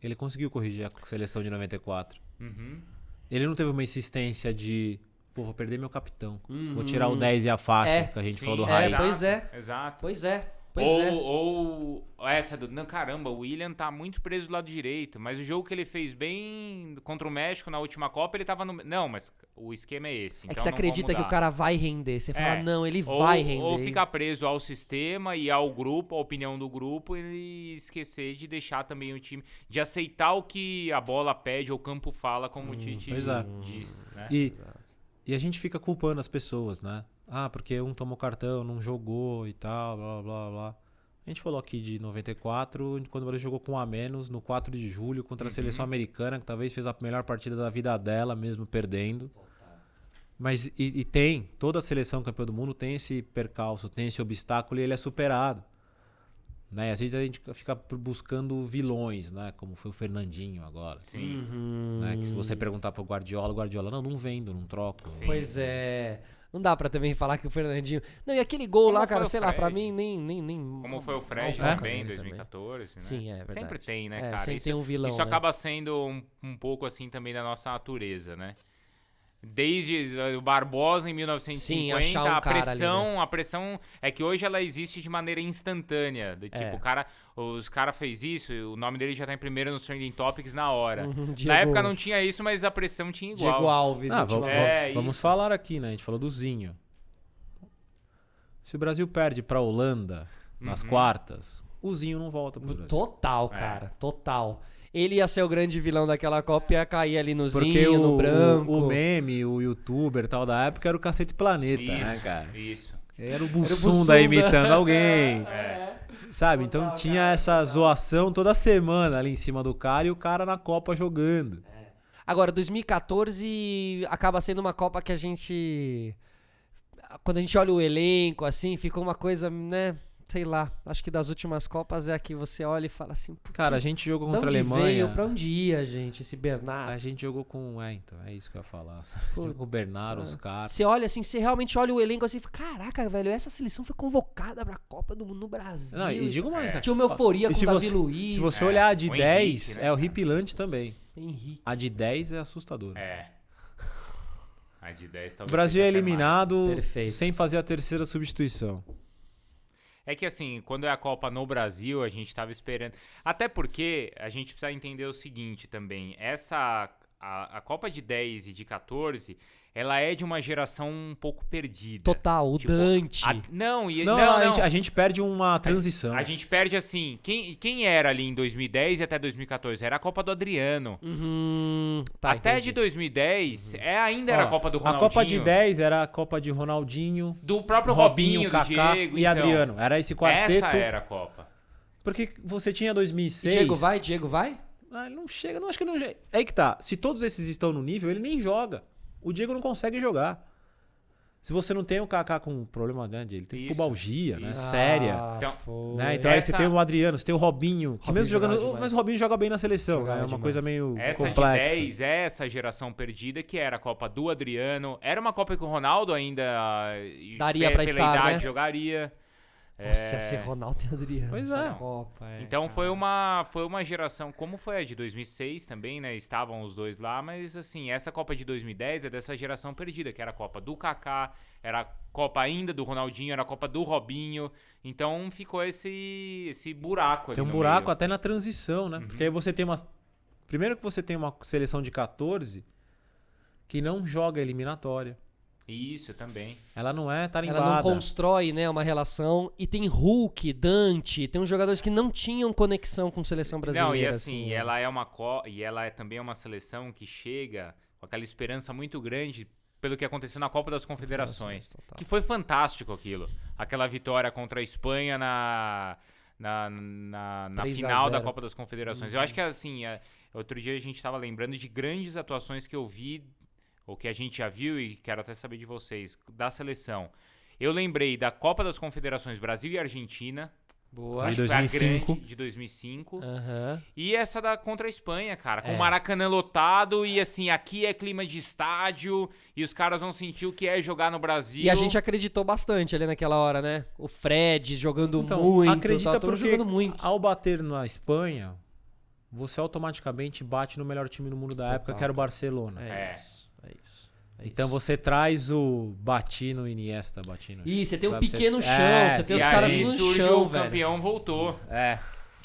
Speaker 3: Ele conseguiu corrigir a seleção de 94.
Speaker 1: Uhum.
Speaker 3: Ele não teve uma insistência de... Pô, vou perder meu capitão. Vou tirar o 10 e a faixa,
Speaker 2: É.
Speaker 3: que a gente
Speaker 1: Sim,
Speaker 3: falou do
Speaker 2: é,
Speaker 3: Raí.
Speaker 2: pois é.
Speaker 1: Exato.
Speaker 2: Pois é.
Speaker 1: Ou essa do... Não, caramba, o William tá muito preso do lado direito, mas o jogo que ele fez bem contra o México na última Copa, ele tava no... Não, mas o esquema é esse.
Speaker 2: É que
Speaker 1: então
Speaker 2: você
Speaker 1: não
Speaker 2: acredita
Speaker 1: vamos
Speaker 2: que o
Speaker 1: mudar.
Speaker 2: cara vai render. Você fala,
Speaker 1: É.
Speaker 2: não, ele
Speaker 1: Ou-
Speaker 2: vai render.
Speaker 1: Ou ficar preso ao sistema e ao grupo, à opinião do grupo, e esquecer de deixar também o time, de aceitar o que a bola pede ou o campo fala, como o Tite
Speaker 3: pois é.
Speaker 1: diz, né?
Speaker 3: E a gente fica culpando as pessoas, né? Ah, porque um tomou cartão, não jogou e tal, blá, blá, blá. A gente falou aqui de 94, quando o Brasil jogou com um a menos, no 4 de julho, contra a seleção americana, que talvez fez a melhor partida da vida dela, mesmo perdendo. Mas e tem, toda a seleção campeã do mundo tem esse percalço, tem esse obstáculo e ele é superado. Né? Às vezes a gente fica buscando vilões, né? Como foi o Fernandinho agora.
Speaker 1: Sim.
Speaker 3: Né? Que se você perguntar pro Guardiola, o Guardiola, não vendo, não troco.
Speaker 1: Sim.
Speaker 2: Pois é. Não dá pra também falar que o Fernandinho... Não, e aquele gol
Speaker 1: Como
Speaker 2: lá,
Speaker 1: foi
Speaker 2: cara,
Speaker 1: o
Speaker 2: sei lá, pra
Speaker 1: Fred?
Speaker 2: mim nem...
Speaker 1: Como foi o Fred
Speaker 2: Não,
Speaker 1: também em
Speaker 2: ele
Speaker 1: 2014, né?
Speaker 2: Sim, é verdade.
Speaker 1: Sempre tem, né,
Speaker 2: É,
Speaker 1: cara?
Speaker 2: sempre
Speaker 1: Isso,
Speaker 2: tem um vilão,
Speaker 1: isso
Speaker 2: né?
Speaker 1: acaba sendo um pouco assim também da nossa natureza, né? Desde o Barbosa em 1950,
Speaker 2: Sim, achar um cara ali, né?
Speaker 1: a pressão é que hoje ela existe de maneira instantânea. Do tipo, os cara fez isso, o nome dele já tá em primeiro nos Trending Topics na hora.
Speaker 2: Diego-
Speaker 1: Na época não tinha isso, mas a pressão tinha igual.
Speaker 2: Diego Alves,
Speaker 3: Ah, vamos,
Speaker 2: ultimamente.
Speaker 1: É,
Speaker 3: vamos
Speaker 1: isso.
Speaker 3: falar aqui, né? A gente falou do Zinho. Se o Brasil perde pra Holanda nas quartas, o Zinho não volta pro Brasil.
Speaker 2: Total, cara, total. Ele ia ser o grande vilão daquela Copa e ia cair ali no
Speaker 3: Porque
Speaker 2: Zinho, no branco.
Speaker 3: o meme, o youtuber tal da época era o Cacete Planeta,
Speaker 1: Isso,
Speaker 3: né, cara?
Speaker 1: isso.
Speaker 3: Era o
Speaker 2: Bussunda.
Speaker 3: Bussunda imitando alguém.
Speaker 1: É.
Speaker 3: Sabe? Então tinha essa zoação toda semana ali em cima do cara e o cara na Copa jogando.
Speaker 2: Agora, 2014 acaba sendo uma Copa que a gente... Quando a gente olha o elenco, assim, ficou uma coisa, né? Sei lá, acho que das últimas Copas é a que você olha e fala assim... "Pô,
Speaker 3: Cara, a gente jogou
Speaker 2: de
Speaker 3: contra a
Speaker 2: onde
Speaker 3: Alemanha.
Speaker 2: veio? Pra onde ia, gente, esse
Speaker 3: A
Speaker 2: Bernardo?
Speaker 3: gente jogou com. Então, é isso que eu ia falar.
Speaker 2: Pô,
Speaker 3: Jogou com o Bernardo, os caras.
Speaker 2: Você olha assim, você realmente olha o elenco assim e fala, caraca, velho, essa seleção foi convocada pra Copa do Mundo no Brasil.
Speaker 3: Não, e digo mais, né?
Speaker 2: Tinha uma euforia
Speaker 3: E
Speaker 2: com
Speaker 3: se
Speaker 2: o Davi
Speaker 3: você-
Speaker 2: Luiz,
Speaker 3: Se você olhar a de
Speaker 1: o
Speaker 3: 10,
Speaker 1: Henrique, né,
Speaker 3: é
Speaker 1: cara?
Speaker 3: horripilante também.
Speaker 2: Henrique.
Speaker 3: A de 10 é assustadora.
Speaker 1: É. A de 10
Speaker 3: O
Speaker 1: talvez
Speaker 3: Brasil é
Speaker 1: seja até mais.
Speaker 3: eliminado
Speaker 2: Perfeito.
Speaker 3: sem fazer a terceira substituição.
Speaker 1: É que assim, quando é a Copa no Brasil, a gente tava esperando. Até porque a gente precisa entender o seguinte também. A Copa de 10 e de 14, ela é de uma geração um pouco perdida.
Speaker 2: Total, o
Speaker 1: Tipo,
Speaker 2: Dante.
Speaker 1: Não,
Speaker 3: Não, a gente perde uma transição.
Speaker 1: A gente perde assim. Quem era ali em 2010 e até 2014? Era a Copa do Adriano.
Speaker 2: Tá,
Speaker 1: até
Speaker 2: entendi.
Speaker 1: de 2010, ainda era a
Speaker 3: Ó,
Speaker 1: Copa do
Speaker 3: A
Speaker 1: Ronaldinho.
Speaker 3: Copa de 10 era a Copa de Ronaldinho,
Speaker 1: Do próprio
Speaker 3: Robinho,
Speaker 1: do
Speaker 3: Kaká
Speaker 1: Diego,
Speaker 3: e
Speaker 1: então.
Speaker 3: Adriano. Era esse quarteto.
Speaker 1: Essa era a Copa.
Speaker 3: Porque você tinha 2006.
Speaker 2: Diego vai?
Speaker 3: Ah, ele não chega, não acho que não. É aí que tá. Se todos esses estão no nível, ele nem joga. O Diego não consegue jogar. Se você não tem o Kaká com problema, né, ele tem
Speaker 1: Isso,
Speaker 3: pubalgia, né,
Speaker 1: isso.
Speaker 3: séria.
Speaker 1: Então,
Speaker 2: foi.
Speaker 3: Né? Então aí
Speaker 1: Essa-
Speaker 3: você tem o Adriano, você tem o Robinho, que
Speaker 2: Robinho
Speaker 3: mesmo jogando.
Speaker 2: jogava demais.
Speaker 3: Mas o Robinho joga bem na seleção,
Speaker 2: Jogava
Speaker 3: né? É uma
Speaker 2: demais.
Speaker 3: coisa meio
Speaker 1: Essa
Speaker 3: complexa.
Speaker 1: de 10 é essa geração perdida, que era a Copa do Adriano. Era uma Copa que o Ronaldo ainda
Speaker 2: Daria pra
Speaker 1: pela
Speaker 2: estar,
Speaker 1: idade
Speaker 2: né?
Speaker 1: jogaria.
Speaker 2: Nossa, ia ser Ronaldo e Adriano.
Speaker 3: Pois
Speaker 2: essa
Speaker 3: é.
Speaker 2: Copa,
Speaker 1: Então foi uma geração, como foi a de 2006 também, né? Estavam os dois lá, mas assim, essa Copa de 2010 é dessa geração perdida, que era a Copa do Kaká, era a Copa ainda do Ronaldinho, era a Copa do Robinho. Então ficou esse buraco ali
Speaker 3: Tem um
Speaker 1: no
Speaker 3: buraco
Speaker 1: meio.
Speaker 3: até na transição, né? Porque aí você tem uma. Primeiro que você tem uma seleção de 14 que não joga eliminatória.
Speaker 1: Isso também.
Speaker 3: Ela não é
Speaker 2: Ela
Speaker 3: tarimbada.
Speaker 2: não constrói, né, uma relação. E tem Hulk, Dante, tem uns jogadores que não tinham conexão com seleção brasileira.
Speaker 1: Não, e assim, ela é ela é também uma seleção que chega com aquela esperança muito grande pelo que aconteceu na Copa das Confederações.
Speaker 2: Total.
Speaker 1: Que foi fantástico aquilo. Aquela vitória contra a Espanha na
Speaker 2: 3 a
Speaker 1: final da
Speaker 2: 0.
Speaker 1: Copa das Confederações. Eu acho que assim, Outro dia a gente tava lembrando de grandes atuações que eu vi, ou que a gente já viu, e quero até saber de vocês, da seleção. Eu lembrei da Copa das Confederações Brasil e Argentina.
Speaker 2: Boa.
Speaker 3: De
Speaker 1: Acho que foi a
Speaker 3: 2005.
Speaker 1: grande de 2005.
Speaker 2: Aham.
Speaker 1: E essa contra a Espanha, cara. Com
Speaker 2: É.
Speaker 1: o Maracanã lotado e assim, aqui é clima de estádio e os caras vão sentir o que é jogar no Brasil.
Speaker 2: E a gente acreditou bastante ali naquela hora, né? O Fred jogando
Speaker 3: Então,
Speaker 2: muito.
Speaker 3: acredita
Speaker 2: todos
Speaker 3: porque
Speaker 2: jogando muito.
Speaker 3: ao bater na Espanha, você automaticamente bate no melhor time do mundo da época, que era o Barcelona.
Speaker 1: É.
Speaker 2: É isso.
Speaker 3: Então você traz o Batino Iniesta, Batino.
Speaker 2: E você tem um
Speaker 3: Sabe,
Speaker 2: piquê no
Speaker 3: você-
Speaker 2: chão,
Speaker 3: É,
Speaker 2: você tem
Speaker 1: E
Speaker 2: os caras
Speaker 1: aí
Speaker 2: no
Speaker 1: surge
Speaker 2: chão,
Speaker 1: o
Speaker 2: velho.
Speaker 1: campeão voltou.
Speaker 3: É.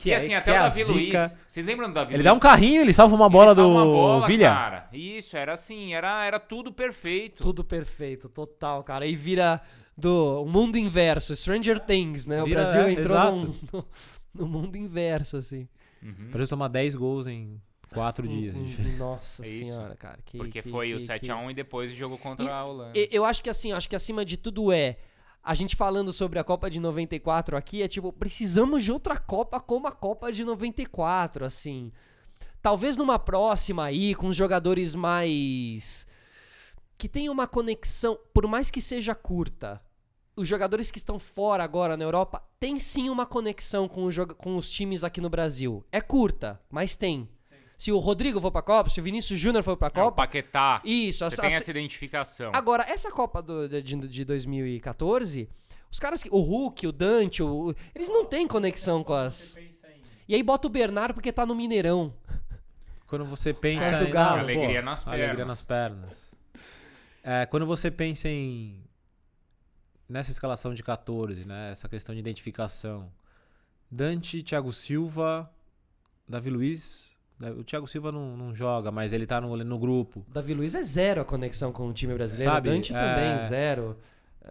Speaker 1: E assim, até o
Speaker 3: é a
Speaker 1: Davi
Speaker 3: zica.
Speaker 1: Luiz. Vocês lembram do Davi
Speaker 3: Ele
Speaker 1: Luiz?
Speaker 3: dá um carrinho, ele salva uma bola
Speaker 1: Ele salva
Speaker 3: do
Speaker 1: uma bola,
Speaker 3: Villa.
Speaker 1: cara. Isso, era assim, era tudo perfeito.
Speaker 2: Tudo perfeito, total, cara. E vira do mundo inverso, Stranger Things, né? O
Speaker 3: Vira,
Speaker 2: Brasil entrou
Speaker 3: exato.
Speaker 2: no mundo inverso, assim.
Speaker 1: Uhum.
Speaker 3: Pra ele tomar 10 gols em 4 dias. de diferença.
Speaker 2: Nossa
Speaker 1: É isso.
Speaker 2: senhora, cara.
Speaker 1: Porque foi o 7x1 e depois jogou contra a Holanda.
Speaker 2: Eu acho que assim, acho que acima de tudo a gente falando sobre a Copa de 94 aqui, é tipo, precisamos de outra Copa como a Copa de 94, assim. Talvez numa próxima aí, com os jogadores mais... que tenham uma conexão, por mais que seja curta. Os jogadores que estão fora agora na Europa têm sim uma conexão com os times aqui no Brasil. É curta, mas tem. Se o Rodrigo for pra Copa, se o Vinícius Júnior for pra
Speaker 1: É, o
Speaker 2: Copa...
Speaker 1: Paquetá.
Speaker 2: Isso,
Speaker 1: Você tem essa identificação.
Speaker 2: Agora, essa Copa de 2014, os caras o Hulk, o Dante, eles não têm conexão com as... E aí bota o Bernardo porque tá no Mineirão.
Speaker 3: Quando você pensa
Speaker 2: Mas do
Speaker 3: em...
Speaker 2: Galo.
Speaker 1: Alegria nas pernas.
Speaker 3: Alegria nas pernas. Quando você pensa em... nessa escalação de 14, né? Essa questão de identificação. Dante, Thiago Silva, Davi Luiz... O Thiago Silva não joga, mas ele tá no grupo.
Speaker 2: O Davi Luiz é zero a conexão com o time brasileiro.
Speaker 3: Sabe,
Speaker 2: O Dante também, zero.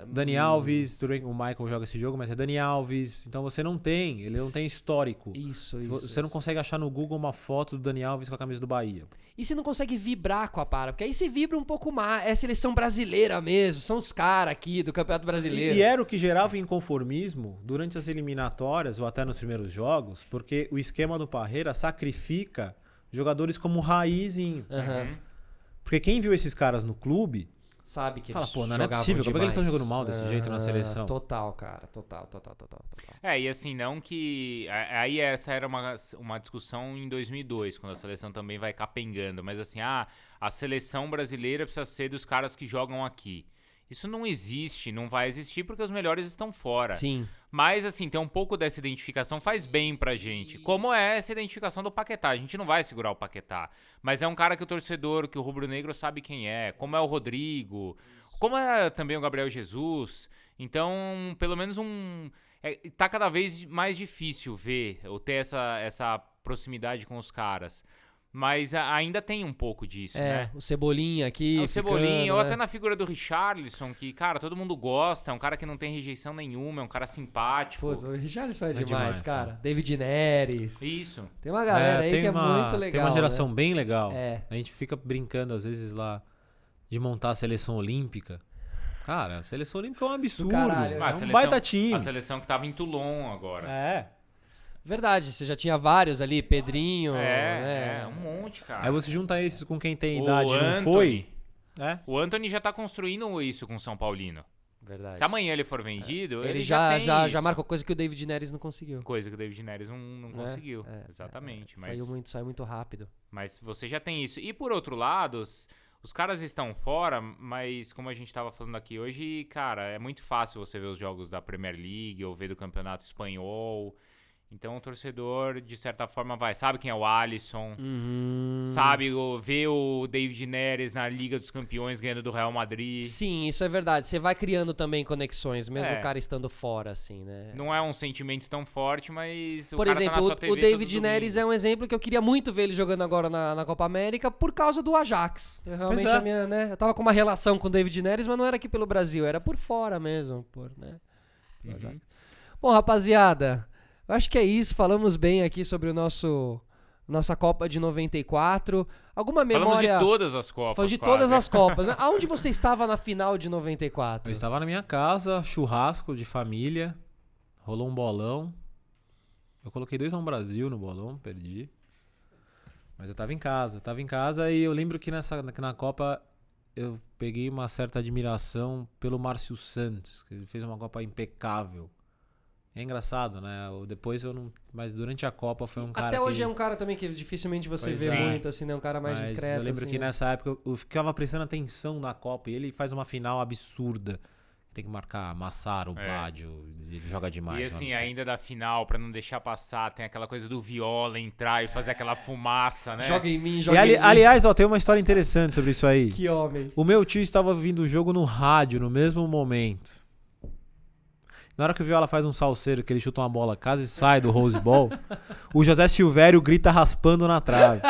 Speaker 3: Dani Alves, tudo bem que o Michael joga esse jogo, mas é Dani Alves. Então você ele não tem histórico.
Speaker 2: Isso.
Speaker 3: Você não consegue achar no Google uma foto do Dani Alves com a camisa do Bahia.
Speaker 2: E você não consegue vibrar com a para, porque aí você vibra um pouco mais. É seleção brasileira mesmo, são os caras aqui do Campeonato Brasileiro.
Speaker 3: E era o que gerava inconformismo durante as eliminatórias ou até nos primeiros jogos, porque o esquema do Parreira sacrifica jogadores como o Raizinho.
Speaker 2: Aham.
Speaker 3: Porque quem viu esses caras no clube
Speaker 2: Sabe que
Speaker 3: fala,
Speaker 2: eles
Speaker 3: pô, não é
Speaker 2: jogavam
Speaker 3: possível, como é que eles estão
Speaker 2: demais.
Speaker 3: jogando mal desse jeito na seleção?
Speaker 2: Total, cara, total.
Speaker 1: E assim, não que... Aí essa era uma discussão em 2002, quando a seleção também vai capengando. Mas assim, a seleção brasileira precisa ser dos caras que jogam aqui. Isso não existe, não vai existir porque os melhores estão fora.
Speaker 2: Sim.
Speaker 1: Mas assim, ter um pouco dessa identificação faz bem pra gente. Como é essa identificação do Paquetá? A gente não vai segurar o Paquetá. Mas é um cara que o torcedor, que o rubro-negro sabe quem é. Como é o Rodrigo. Como é também o Gabriel Jesus. Então, pelo menos tá cada vez mais difícil ver ou ter essa proximidade com os caras. Mas ainda tem um pouco disso, né?
Speaker 2: O Cebolinha aqui.
Speaker 1: O Cebolinha,
Speaker 2: ficando,
Speaker 1: ou
Speaker 2: né?
Speaker 1: até na figura do Richarlison, que, cara, todo mundo gosta, é um cara que não tem rejeição nenhuma, é um cara simpático.
Speaker 2: Putz, o Richarlison é demais,
Speaker 3: demais,
Speaker 2: cara.
Speaker 3: cara.
Speaker 2: David Neres.
Speaker 1: Isso.
Speaker 2: Tem uma galera aí
Speaker 3: tem
Speaker 2: que é muito legal.
Speaker 3: Tem uma geração
Speaker 2: né?
Speaker 3: bem legal.
Speaker 2: É.
Speaker 3: A gente fica brincando, às vezes, lá de montar a seleção olímpica. Cara, a seleção olímpica é um absurdo.
Speaker 2: caralho,
Speaker 1: Mas
Speaker 3: é um baita time.
Speaker 1: A seleção que tava em Toulon agora.
Speaker 3: É.
Speaker 2: Verdade, você já tinha vários ali, Pedrinho. né?
Speaker 1: Um monte, cara.
Speaker 3: Aí você junta esses com quem tem
Speaker 1: O
Speaker 3: idade e não foi.
Speaker 1: O Anthony já tá construindo isso com o São Paulino.
Speaker 2: Verdade.
Speaker 1: Se amanhã ele for vendido,
Speaker 2: Ele
Speaker 1: já tem
Speaker 2: já
Speaker 1: isso.
Speaker 2: marcou coisa que o David Neres não conseguiu.
Speaker 1: Coisa que o David Neres não conseguiu. Exatamente. Mas,
Speaker 2: Saiu muito rápido.
Speaker 1: mas você já tem isso. E por outro lado, os caras estão fora, mas como a gente tava falando aqui hoje, cara, é muito fácil você ver os jogos da Premier League ou ver do Campeonato Espanhol. Então o torcedor, de certa forma, sabe quem é o Alisson, sabe, vê o David Neres na Liga dos Campeões ganhando do Real Madrid.
Speaker 2: Sim, isso é verdade. Você vai criando também conexões, mesmo
Speaker 1: É.
Speaker 2: o cara estando fora, assim, né?
Speaker 1: Não é um sentimento tão forte, mas
Speaker 2: Por
Speaker 1: o cara
Speaker 2: exemplo,
Speaker 1: tá na sua TV
Speaker 2: o David
Speaker 1: todo
Speaker 2: Neres
Speaker 1: domingo.
Speaker 2: é um exemplo que eu queria muito ver ele jogando agora na Copa América por causa do Ajax. Realmente
Speaker 3: Pois é.
Speaker 2: a minha, né? Eu tava com uma relação com o David Neres, mas não era aqui pelo Brasil, era por fora mesmo, né? Pelo
Speaker 1: Uhum.
Speaker 2: Ajax. Bom, rapaziada, eu acho que é isso. Falamos bem aqui sobre nossa Copa de 94. Alguma memória...
Speaker 1: Falamos de todas as Copas.
Speaker 2: Falamos de
Speaker 1: quase.
Speaker 2: todas as Copas. Aonde você estava na final de
Speaker 3: Eu
Speaker 2: 94?
Speaker 3: estava na minha casa, churrasco de família, rolou um bolão. Eu coloquei 2-1 Brasil no bolão, perdi. Mas eu tava em casa e eu lembro que na Copa eu peguei uma certa admiração pelo Márcio Santos, que ele fez uma Copa impecável. É engraçado, né? Depois eu não... Mas durante a Copa foi um cara
Speaker 2: Até hoje
Speaker 3: que...
Speaker 2: é um cara também que dificilmente você
Speaker 3: Pois
Speaker 2: vê
Speaker 1: é.
Speaker 2: muito, assim, né? Um cara mais
Speaker 3: Mas
Speaker 2: discreto.
Speaker 3: eu lembro
Speaker 2: assim,
Speaker 3: que
Speaker 2: né?
Speaker 3: nessa época eu ficava prestando atenção na Copa e ele faz uma final absurda. Tem que marcar Massaro, Baggio, ele joga demais.
Speaker 1: E assim, ainda da final, pra não deixar passar, tem aquela coisa do Viola entrar e fazer aquela fumaça, né?
Speaker 2: Joga em mim,
Speaker 3: E
Speaker 2: joga em mim.
Speaker 3: aliás, ó, tem uma história interessante sobre isso aí.
Speaker 2: Que homem.
Speaker 3: O meu tio estava ouvindo o jogo no rádio no mesmo momento. Na hora que o Viola faz um salseiro, que ele chuta uma bola quase sai do Rose Bowl, o José Silvério grita raspando na trave.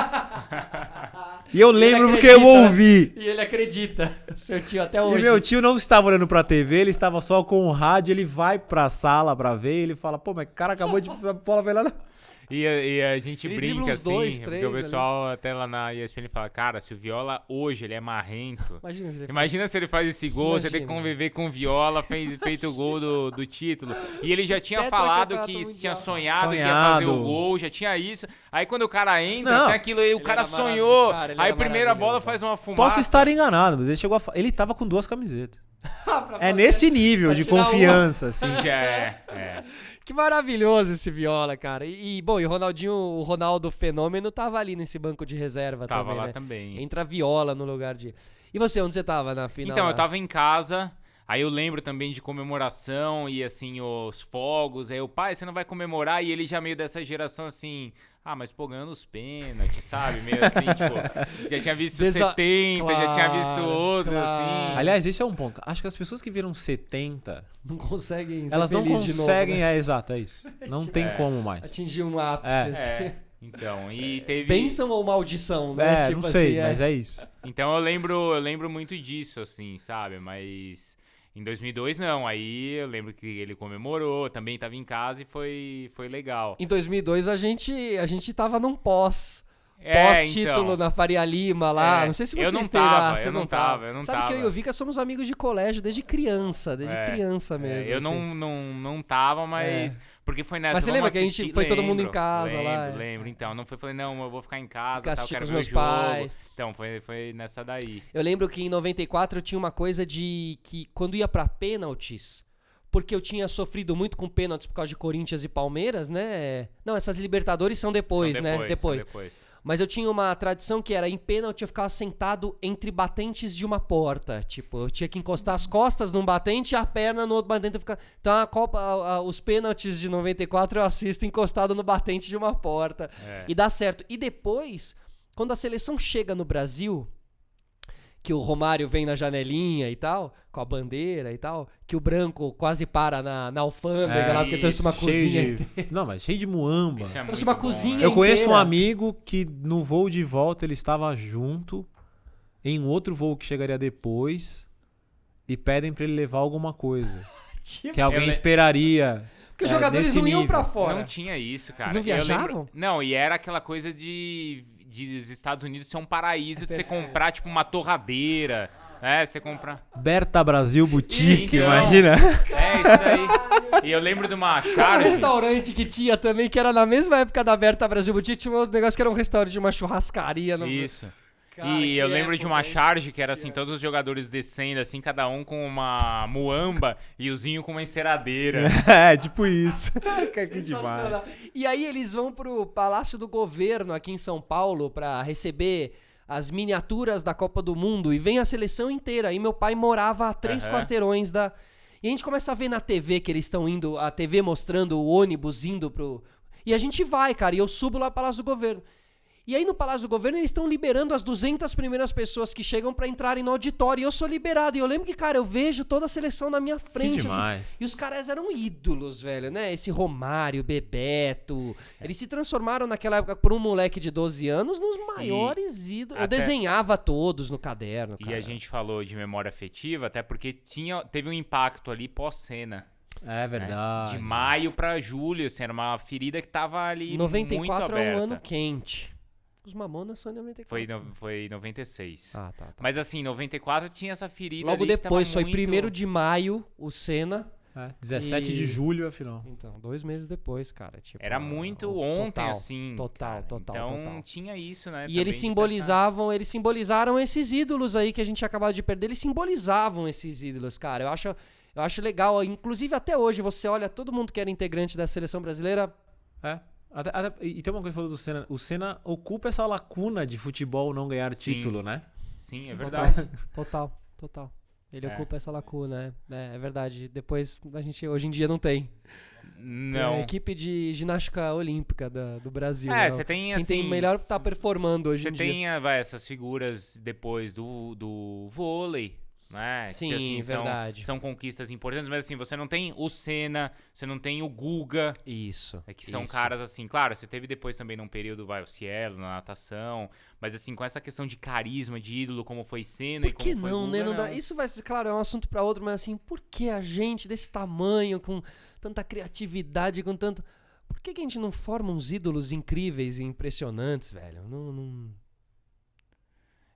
Speaker 3: E eu lembro porque eu ouvi.
Speaker 2: E ele acredita. Seu tio até
Speaker 3: E
Speaker 2: hoje.
Speaker 3: meu tio não estava olhando pra TV, ele estava só com o rádio, ele vai pra sala pra ver e ele fala, pô, mas o cara acabou de... A bola vai lá na...
Speaker 1: E a gente
Speaker 2: Ele
Speaker 1: brinca
Speaker 2: dribla uns
Speaker 1: assim,
Speaker 2: 2,
Speaker 1: porque
Speaker 2: 3
Speaker 1: o pessoal até lá na ESPN fala, cara, se o Viola hoje ele é marrento,
Speaker 2: Imagina se ele
Speaker 1: faz esse gol, você tem que
Speaker 2: Imagina.
Speaker 1: conviver com o Viola, feito o gol do título. E ele já tinha falado que
Speaker 2: Tetracampeonato
Speaker 1: tinha
Speaker 2: mundial.
Speaker 1: sonhado que ia fazer o
Speaker 3: Sonhado.
Speaker 1: gol, já tinha isso. Aí quando o cara entra,
Speaker 3: Não.
Speaker 1: tem aquilo aí, o
Speaker 2: Ele
Speaker 1: cara
Speaker 2: era
Speaker 1: sonhou.
Speaker 2: cara, ele
Speaker 1: Aí
Speaker 2: era
Speaker 1: primeira bola
Speaker 2: maravilhoso.
Speaker 1: faz uma fumaça.
Speaker 3: Posso estar enganado, mas ele chegou ele tava com 2 camisetas.
Speaker 2: Pra
Speaker 3: É
Speaker 2: fazer-
Speaker 3: nesse nível
Speaker 2: pra
Speaker 3: de
Speaker 2: tirar
Speaker 3: confiança, assim.
Speaker 1: Que é.
Speaker 2: Que maravilhoso esse Viola, cara. Bom, e o Ronaldo Fenômeno tava ali nesse banco de reserva
Speaker 1: Tava
Speaker 2: também,
Speaker 1: lá
Speaker 2: né?
Speaker 1: também.
Speaker 2: Entra Viola no lugar de... E você, onde você tava na final?
Speaker 1: Então,
Speaker 2: lá?
Speaker 1: eu tava em casa, aí eu lembro também de comemoração e assim, os fogos. Aí o pai, você não vai comemorar? E ele já meio dessa geração assim, mas pô, ganhando os pênaltis, sabe? Meio assim, tipo, já tinha visto 70, já tinha visto outros,
Speaker 2: claro.
Speaker 1: assim.
Speaker 3: Aliás, esse é um ponto. Acho que as pessoas que viram 70,
Speaker 2: Não conseguem ser
Speaker 3: elas não
Speaker 2: felizes de novo,
Speaker 3: conseguem...
Speaker 2: né?
Speaker 3: exato, é isso. Não tem como mais.
Speaker 2: Atingir um ápice,
Speaker 3: É.
Speaker 2: assim.
Speaker 1: Então, e teve...
Speaker 2: Bênção ou maldição, né?
Speaker 3: não sei,
Speaker 2: assim,
Speaker 3: mas é isso.
Speaker 1: Então eu lembro muito disso, assim, sabe? Mas em 2002 não, aí eu lembro que ele comemorou, também tava em casa e foi legal.
Speaker 2: Em 2002 a gente tava num pós-título
Speaker 1: então.
Speaker 2: na Faria Lima lá. Não sei se
Speaker 1: Eu
Speaker 2: vocês
Speaker 1: não
Speaker 2: têm lá.
Speaker 1: tava,
Speaker 2: Você
Speaker 1: eu não tava.
Speaker 2: Sabe que eu e o Vika somos amigos de colégio desde criança mesmo.
Speaker 1: Eu
Speaker 2: assim.
Speaker 1: não tava, mas... Porque foi nessa...
Speaker 2: Mas você
Speaker 1: vamos
Speaker 2: lembra que a gente
Speaker 1: assistir?
Speaker 2: foi todo mundo em
Speaker 1: Lembro,
Speaker 2: casa lá,
Speaker 1: Lembro, então. Não foi, falei, não, eu vou ficar em casa,
Speaker 2: Ficar
Speaker 1: tal,
Speaker 2: assistindo
Speaker 1: quero
Speaker 2: com
Speaker 1: ver o
Speaker 2: os
Speaker 1: jogo.
Speaker 2: meus pais.
Speaker 1: Então, foi nessa daí.
Speaker 2: Eu lembro que em 94 eu tinha uma coisa de que quando ia pra pênaltis, porque eu tinha sofrido muito com pênaltis por causa de Corinthians e Palmeiras, né? Não, essas Libertadores são depois,
Speaker 1: São
Speaker 2: né?
Speaker 1: depois.
Speaker 2: Mas eu tinha uma tradição que era, em pênalti, eu ficava sentado entre batentes de uma porta. Tipo, eu tinha que encostar as costas num batente e a perna no outro batente. Então os pênaltis de 94 eu assisto encostado no batente de uma porta. E dá certo. E depois, quando a seleção chega no Brasil, que o Romário vem na janelinha e tal, com a bandeira e tal, que o branco quase para na alfândega lá, porque trouxe uma cozinha.
Speaker 3: Não, mas cheio de muamba.
Speaker 1: Isso é
Speaker 2: Trouxe
Speaker 1: muito
Speaker 2: uma
Speaker 1: bom,
Speaker 2: cozinha
Speaker 1: né?
Speaker 3: Eu conheço
Speaker 2: inteira.
Speaker 3: um amigo que no voo de volta ele estava junto em um outro voo que chegaria depois e pedem pra ele levar alguma coisa.
Speaker 2: Tipo,
Speaker 3: Que alguém
Speaker 1: le-
Speaker 3: esperaria.
Speaker 2: porque os jogadores
Speaker 3: nesse
Speaker 2: não iam pra
Speaker 3: nível.
Speaker 2: fora.
Speaker 1: Não tinha isso, cara.
Speaker 2: Eles não
Speaker 1: Eu lembro-
Speaker 2: viajavam?
Speaker 1: Não, e era aquela coisa de os Estados Unidos ser um paraíso de você comprar, tipo, uma torradeira. Você comprar...
Speaker 3: Berta Brasil Boutique,
Speaker 1: Então.
Speaker 3: imagina?
Speaker 1: É, isso daí. E eu lembro de uma
Speaker 2: Um
Speaker 1: Charge.
Speaker 2: restaurante que tinha também, que era na mesma época da Berta Brasil Boutique, tinha um outro negócio que era um restaurante de uma churrascaria.
Speaker 1: Isso.
Speaker 2: Cara,
Speaker 1: E
Speaker 2: que
Speaker 1: eu lembro de uma
Speaker 2: época, hein?
Speaker 1: charge que era assim, todos os jogadores descendo, assim, cada um com uma muamba e o Zinho com uma enceradeira.
Speaker 3: É, tipo isso. Que demais.
Speaker 2: Sensacional. E aí eles vão pro Palácio do Governo aqui em São Paulo pra receber as miniaturas da Copa do Mundo e vem a seleção inteira. E meu pai morava a 3
Speaker 1: Aham.
Speaker 2: quarteirões da... E a gente começa a ver na TV que eles estão indo, a TV mostrando o ônibus indo pro... E a gente vai, cara, e eu subo lá pro Palácio do Governo. E aí no Palácio do Governo eles estão liberando as 200 primeiras pessoas que chegam pra entrarem no auditório. E eu sou liberado. E eu lembro que, cara, eu vejo toda a seleção na minha frente. assim.
Speaker 3: demais.
Speaker 2: E os caras eram ídolos, velho, né? Esse Romário, Bebeto. Eles se transformaram naquela época, por um moleque de 12 anos, nos maiores ídolos. Eu
Speaker 1: até-
Speaker 2: desenhava todos no caderno,
Speaker 1: E
Speaker 2: cara.
Speaker 1: a gente falou de memória afetiva, até porque teve um impacto ali pós-cena.
Speaker 3: É verdade.
Speaker 1: De maio pra julho, assim, era uma ferida que tava ali muito
Speaker 2: 94 é
Speaker 1: aberta.
Speaker 2: um ano quente. Os Mamonas são em 94.
Speaker 1: Foi 96.
Speaker 2: Ah, tá.
Speaker 1: Mas assim, 94 tinha essa ferida
Speaker 2: Logo
Speaker 1: ali que tava
Speaker 2: depois, foi
Speaker 1: muito...
Speaker 2: 1º de maio, o Senna.
Speaker 3: 17 de julho, afinal.
Speaker 2: Então, 2 meses depois, cara. Tipo,
Speaker 1: Era muito ontem,
Speaker 2: total,
Speaker 1: assim.
Speaker 2: Total.
Speaker 1: Então tinha isso, né?
Speaker 2: E eles simbolizavam esses ídolos aí que a gente tinha acabado de perder. Eles simbolizavam esses ídolos, cara. Eu acho legal. Inclusive, até hoje, você olha, todo mundo que era integrante da seleção brasileira.
Speaker 3: E tem uma coisa que falou do Senna. O Senna ocupa essa lacuna de futebol não ganhar título, né?
Speaker 1: Sim, é verdade.
Speaker 2: Total. Ele ocupa essa lacuna, é verdade. Depois, a gente hoje em dia não tem.
Speaker 1: Não.
Speaker 2: É a equipe de ginástica olímpica do Brasil.
Speaker 1: Você tem assim...
Speaker 2: Quem tem melhor tá performando hoje em dia.
Speaker 1: Você tem essas figuras depois do vôlei, né?
Speaker 2: Sim,
Speaker 1: que, assim,
Speaker 2: verdade.
Speaker 1: São conquistas importantes, mas assim, você não tem o Senna, você não tem o Guga.
Speaker 2: Isso.
Speaker 1: Que são caras assim, claro, você teve depois também num período, o Cielo, na natação, mas assim, com essa questão de carisma, de ídolo, como foi Senna e como foi
Speaker 2: não,
Speaker 1: Guga,
Speaker 2: né? Não dá. Isso vai ser, claro, é um assunto pra outro, mas assim, por que a gente desse tamanho, com tanta criatividade, com tanto... Por que a gente não forma uns ídolos incríveis e impressionantes, velho? Não...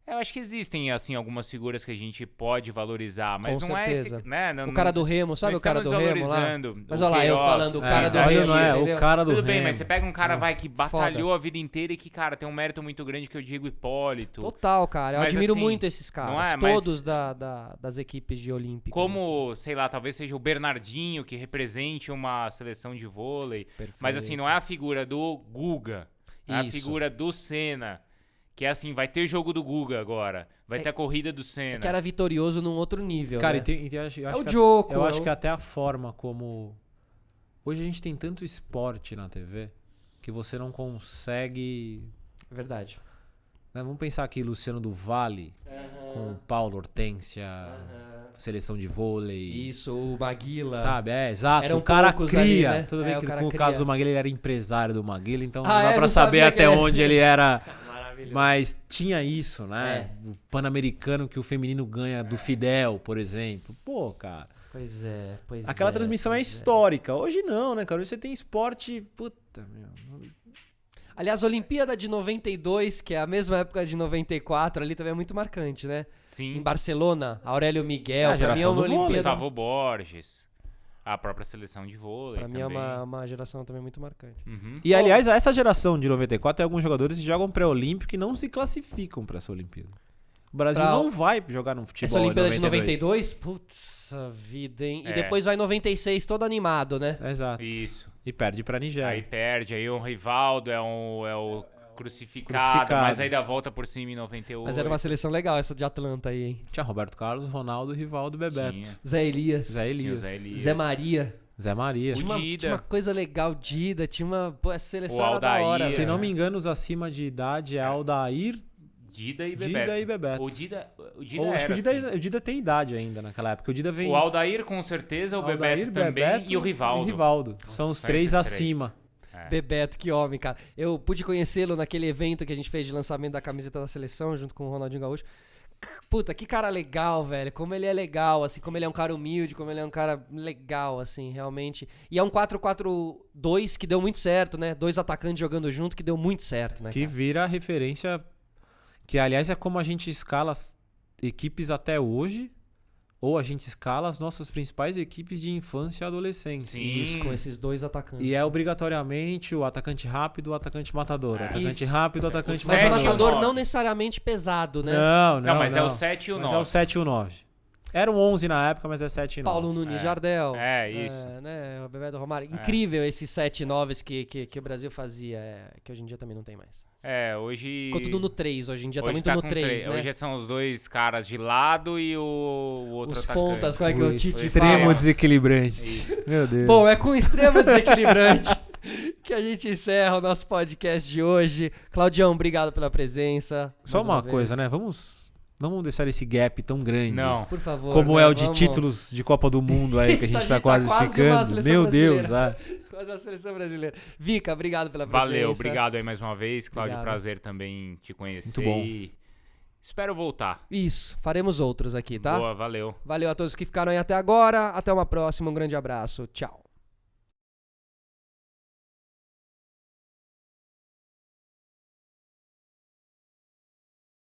Speaker 1: Eu acho que existem, assim, algumas figuras que a gente pode valorizar, mas
Speaker 2: Com
Speaker 1: não
Speaker 2: certeza.
Speaker 1: é esse, né? Não,
Speaker 2: O cara do Remo, sabe
Speaker 1: não
Speaker 2: o cara do
Speaker 1: estamos
Speaker 2: Remo lá?
Speaker 1: valorizando
Speaker 2: Mas
Speaker 1: o
Speaker 2: olha lá, eu
Speaker 1: Queiroz.
Speaker 2: falando o cara do
Speaker 3: olha,
Speaker 2: Remo,
Speaker 3: não é
Speaker 2: entendeu?
Speaker 3: o cara do
Speaker 1: Tudo bem,
Speaker 3: Remo.
Speaker 1: mas você pega um cara, que batalhou a vida inteira e que, cara, tem um mérito muito grande, que é o Diego Hipólito.
Speaker 2: Total, cara. Eu
Speaker 1: Mas,
Speaker 2: admiro
Speaker 1: assim,
Speaker 2: muito esses caras.
Speaker 1: não é? Mas-
Speaker 2: Todos das equipes de olímpicas.
Speaker 1: Como, sei lá, talvez seja o Bernardinho, que represente uma seleção de vôlei.
Speaker 2: Perfeito.
Speaker 1: Mas, assim, não é a figura do Guga. É a
Speaker 2: Isso.
Speaker 1: figura do Senna. Que é assim, vai ter jogo do Guga agora. Vai ter a corrida do Senna.
Speaker 2: Que era vitorioso num outro nível,
Speaker 3: Cara,
Speaker 2: né?
Speaker 3: eu acho
Speaker 2: É o
Speaker 3: que
Speaker 2: Joko.
Speaker 3: eu acho que até a forma como... Hoje a gente tem tanto esporte na TV que você não consegue...
Speaker 2: Verdade.
Speaker 3: Né? Vamos pensar aqui, Luciano do Vale, com o Paulo Hortência, seleção de vôlei.
Speaker 2: Isso, o Maguila.
Speaker 3: Sabe, exato.
Speaker 2: Eram
Speaker 3: O cara
Speaker 2: poucos
Speaker 3: cria.
Speaker 2: ali, né?
Speaker 3: Tudo bem
Speaker 2: É,
Speaker 3: que
Speaker 2: o cara
Speaker 3: com o
Speaker 2: cria.
Speaker 3: caso do Maguila, ele era empresário do Maguila, então não
Speaker 2: Ah,
Speaker 3: dá
Speaker 2: é?
Speaker 3: pra
Speaker 2: Não
Speaker 3: saber
Speaker 2: sabia
Speaker 3: até
Speaker 2: que ele-
Speaker 3: onde ele era.
Speaker 2: Maravilhoso.
Speaker 3: Mas tinha isso, né? O Pan-Americano que o feminino ganha do Fidel, por exemplo. Pô, cara.
Speaker 2: Pois é.
Speaker 3: Aquela transmissão é histórica. Hoje não, né, cara? Hoje você tem esporte. Puta, meu.
Speaker 2: Aliás, a Olimpíada de 92, que é a mesma época de 94, ali também é muito marcante, né? Em
Speaker 1: Sim.
Speaker 2: Barcelona, Aurélio Miguel.
Speaker 3: A
Speaker 2: Pra mim é
Speaker 3: geração
Speaker 2: uma
Speaker 3: do vôlei.
Speaker 2: Olimpíada.
Speaker 1: Gustavo Borges. A própria seleção de vôlei
Speaker 2: Pra mim é
Speaker 1: também.
Speaker 2: uma geração também muito marcante.
Speaker 1: Uhum.
Speaker 3: E aliás, essa geração de 94 tem alguns jogadores que jogam pré-olímpico e não se classificam pra essa Olimpíada. O Brasil
Speaker 2: Pra-
Speaker 3: não vai jogar no futebol.
Speaker 2: Essa Olimpíada
Speaker 3: em
Speaker 2: de 92, putz, a vida, hein? E
Speaker 1: É.
Speaker 2: depois vai 96, todo animado, né?
Speaker 3: Exato.
Speaker 1: Isso.
Speaker 3: E perde pra Nigéria.
Speaker 1: Aí perde, aí o Rivaldo é o crucificado,
Speaker 3: Crucificado.
Speaker 1: mas ainda volta por cima em 98.
Speaker 2: Mas era uma seleção legal essa de Atlanta aí, hein?
Speaker 3: Tinha Roberto Carlos, Ronaldo, Rivaldo, Bebeto.
Speaker 1: Tinha.
Speaker 2: Zé Elias,
Speaker 3: Zé Elias.
Speaker 1: Zé Elias.
Speaker 2: Zé Maria.
Speaker 3: Zé Maria.
Speaker 1: O Dida.
Speaker 2: Tinha uma coisa legal, Dida, tinha uma... Pô, essa seleção
Speaker 1: O
Speaker 2: era da hora,
Speaker 1: Aldair.
Speaker 3: Se
Speaker 2: velho.
Speaker 3: não me engano, os acima de idade é Aldair.
Speaker 1: Dida e Bebeto.
Speaker 3: Dida e Bebeto.
Speaker 1: O Dida
Speaker 3: Ou acho que
Speaker 1: era
Speaker 3: o Dida tem idade ainda naquela época. O Dida vem.
Speaker 1: O Aldair com certeza, o
Speaker 3: Aldair,
Speaker 1: Bebeto também e o Rivaldo.
Speaker 3: São os
Speaker 1: Nossa,
Speaker 3: três
Speaker 1: esses
Speaker 3: acima.
Speaker 1: É.
Speaker 2: Bebeto, que homem, cara. Eu pude conhecê-lo naquele evento que a gente fez de lançamento da camiseta da seleção, junto com o Ronaldinho Gaúcho. Puta, que cara legal, velho. Como ele é legal, assim, como ele é um cara humilde, como ele é um cara legal, assim, realmente. E é um 4-4-2 que deu muito certo, né? 2 atacantes jogando junto que deu muito certo, né?
Speaker 3: Que
Speaker 2: cara?
Speaker 3: vira a referência. Que, aliás, é como a gente escala as equipes até hoje. Ou a gente escala as nossas principais equipes de infância e adolescência.
Speaker 1: Sim.
Speaker 2: Isso, com esses 2 atacantes.
Speaker 3: E é obrigatoriamente o atacante rápido, o atacante matador. O atacante
Speaker 2: Isso.
Speaker 3: rápido, o atacante
Speaker 2: Mas o
Speaker 1: 7 e o
Speaker 2: matador
Speaker 1: 9.
Speaker 2: não necessariamente pesado, né?
Speaker 3: Não,
Speaker 1: Mas é o 7 e o
Speaker 3: Mas
Speaker 1: 9.
Speaker 3: é o 7 e o 9. Era um 11 na época, mas é 7 e 9.
Speaker 2: Paulo Nunes
Speaker 1: É.
Speaker 2: Jardel.
Speaker 1: É, isso.
Speaker 2: Né? O Bebeto Romário. Incrível esses 7 e 9 que o Brasil fazia, que hoje em dia também não tem mais.
Speaker 1: É, hoje...
Speaker 2: Ficou tudo no 3, hoje em dia tá
Speaker 1: hoje
Speaker 2: muito
Speaker 1: tá
Speaker 2: no
Speaker 1: com
Speaker 2: 3, né?
Speaker 1: Hoje são os dois caras de lado e o outro
Speaker 2: Os
Speaker 1: atacante.
Speaker 2: pontas, como é que o Tite
Speaker 3: Extremo
Speaker 2: fala?
Speaker 3: desequilibrante. Meu Deus.
Speaker 2: Bom, é com extremo desequilibrante que a gente encerra o nosso podcast de hoje. Claudião, obrigado pela presença.
Speaker 3: Só
Speaker 2: mais
Speaker 3: uma
Speaker 2: vez.
Speaker 3: coisa, né? Não vamos deixar esse gap tão grande.
Speaker 1: Não.
Speaker 2: Por favor.
Speaker 3: Como
Speaker 2: né?
Speaker 3: é o de
Speaker 2: Vamos-
Speaker 3: títulos de Copa do Mundo aí que a
Speaker 2: Isso,
Speaker 3: gente tá
Speaker 2: tá
Speaker 3: quase
Speaker 2: quase uma
Speaker 3: ficando.
Speaker 2: seleção
Speaker 3: Meu
Speaker 2: brasileira.
Speaker 3: Deus, ah.
Speaker 2: Quase uma seleção brasileira. Vica, obrigado pela presença.
Speaker 1: Valeu, obrigado aí mais uma vez. Cláudio,
Speaker 2: Obrigado.
Speaker 1: prazer também te conhecer.
Speaker 3: Muito bom.
Speaker 1: E espero voltar.
Speaker 2: Isso, faremos outros aqui, tá?
Speaker 1: Boa, valeu.
Speaker 2: Valeu a todos que ficaram aí até agora. Até uma próxima. Um grande abraço. Tchau.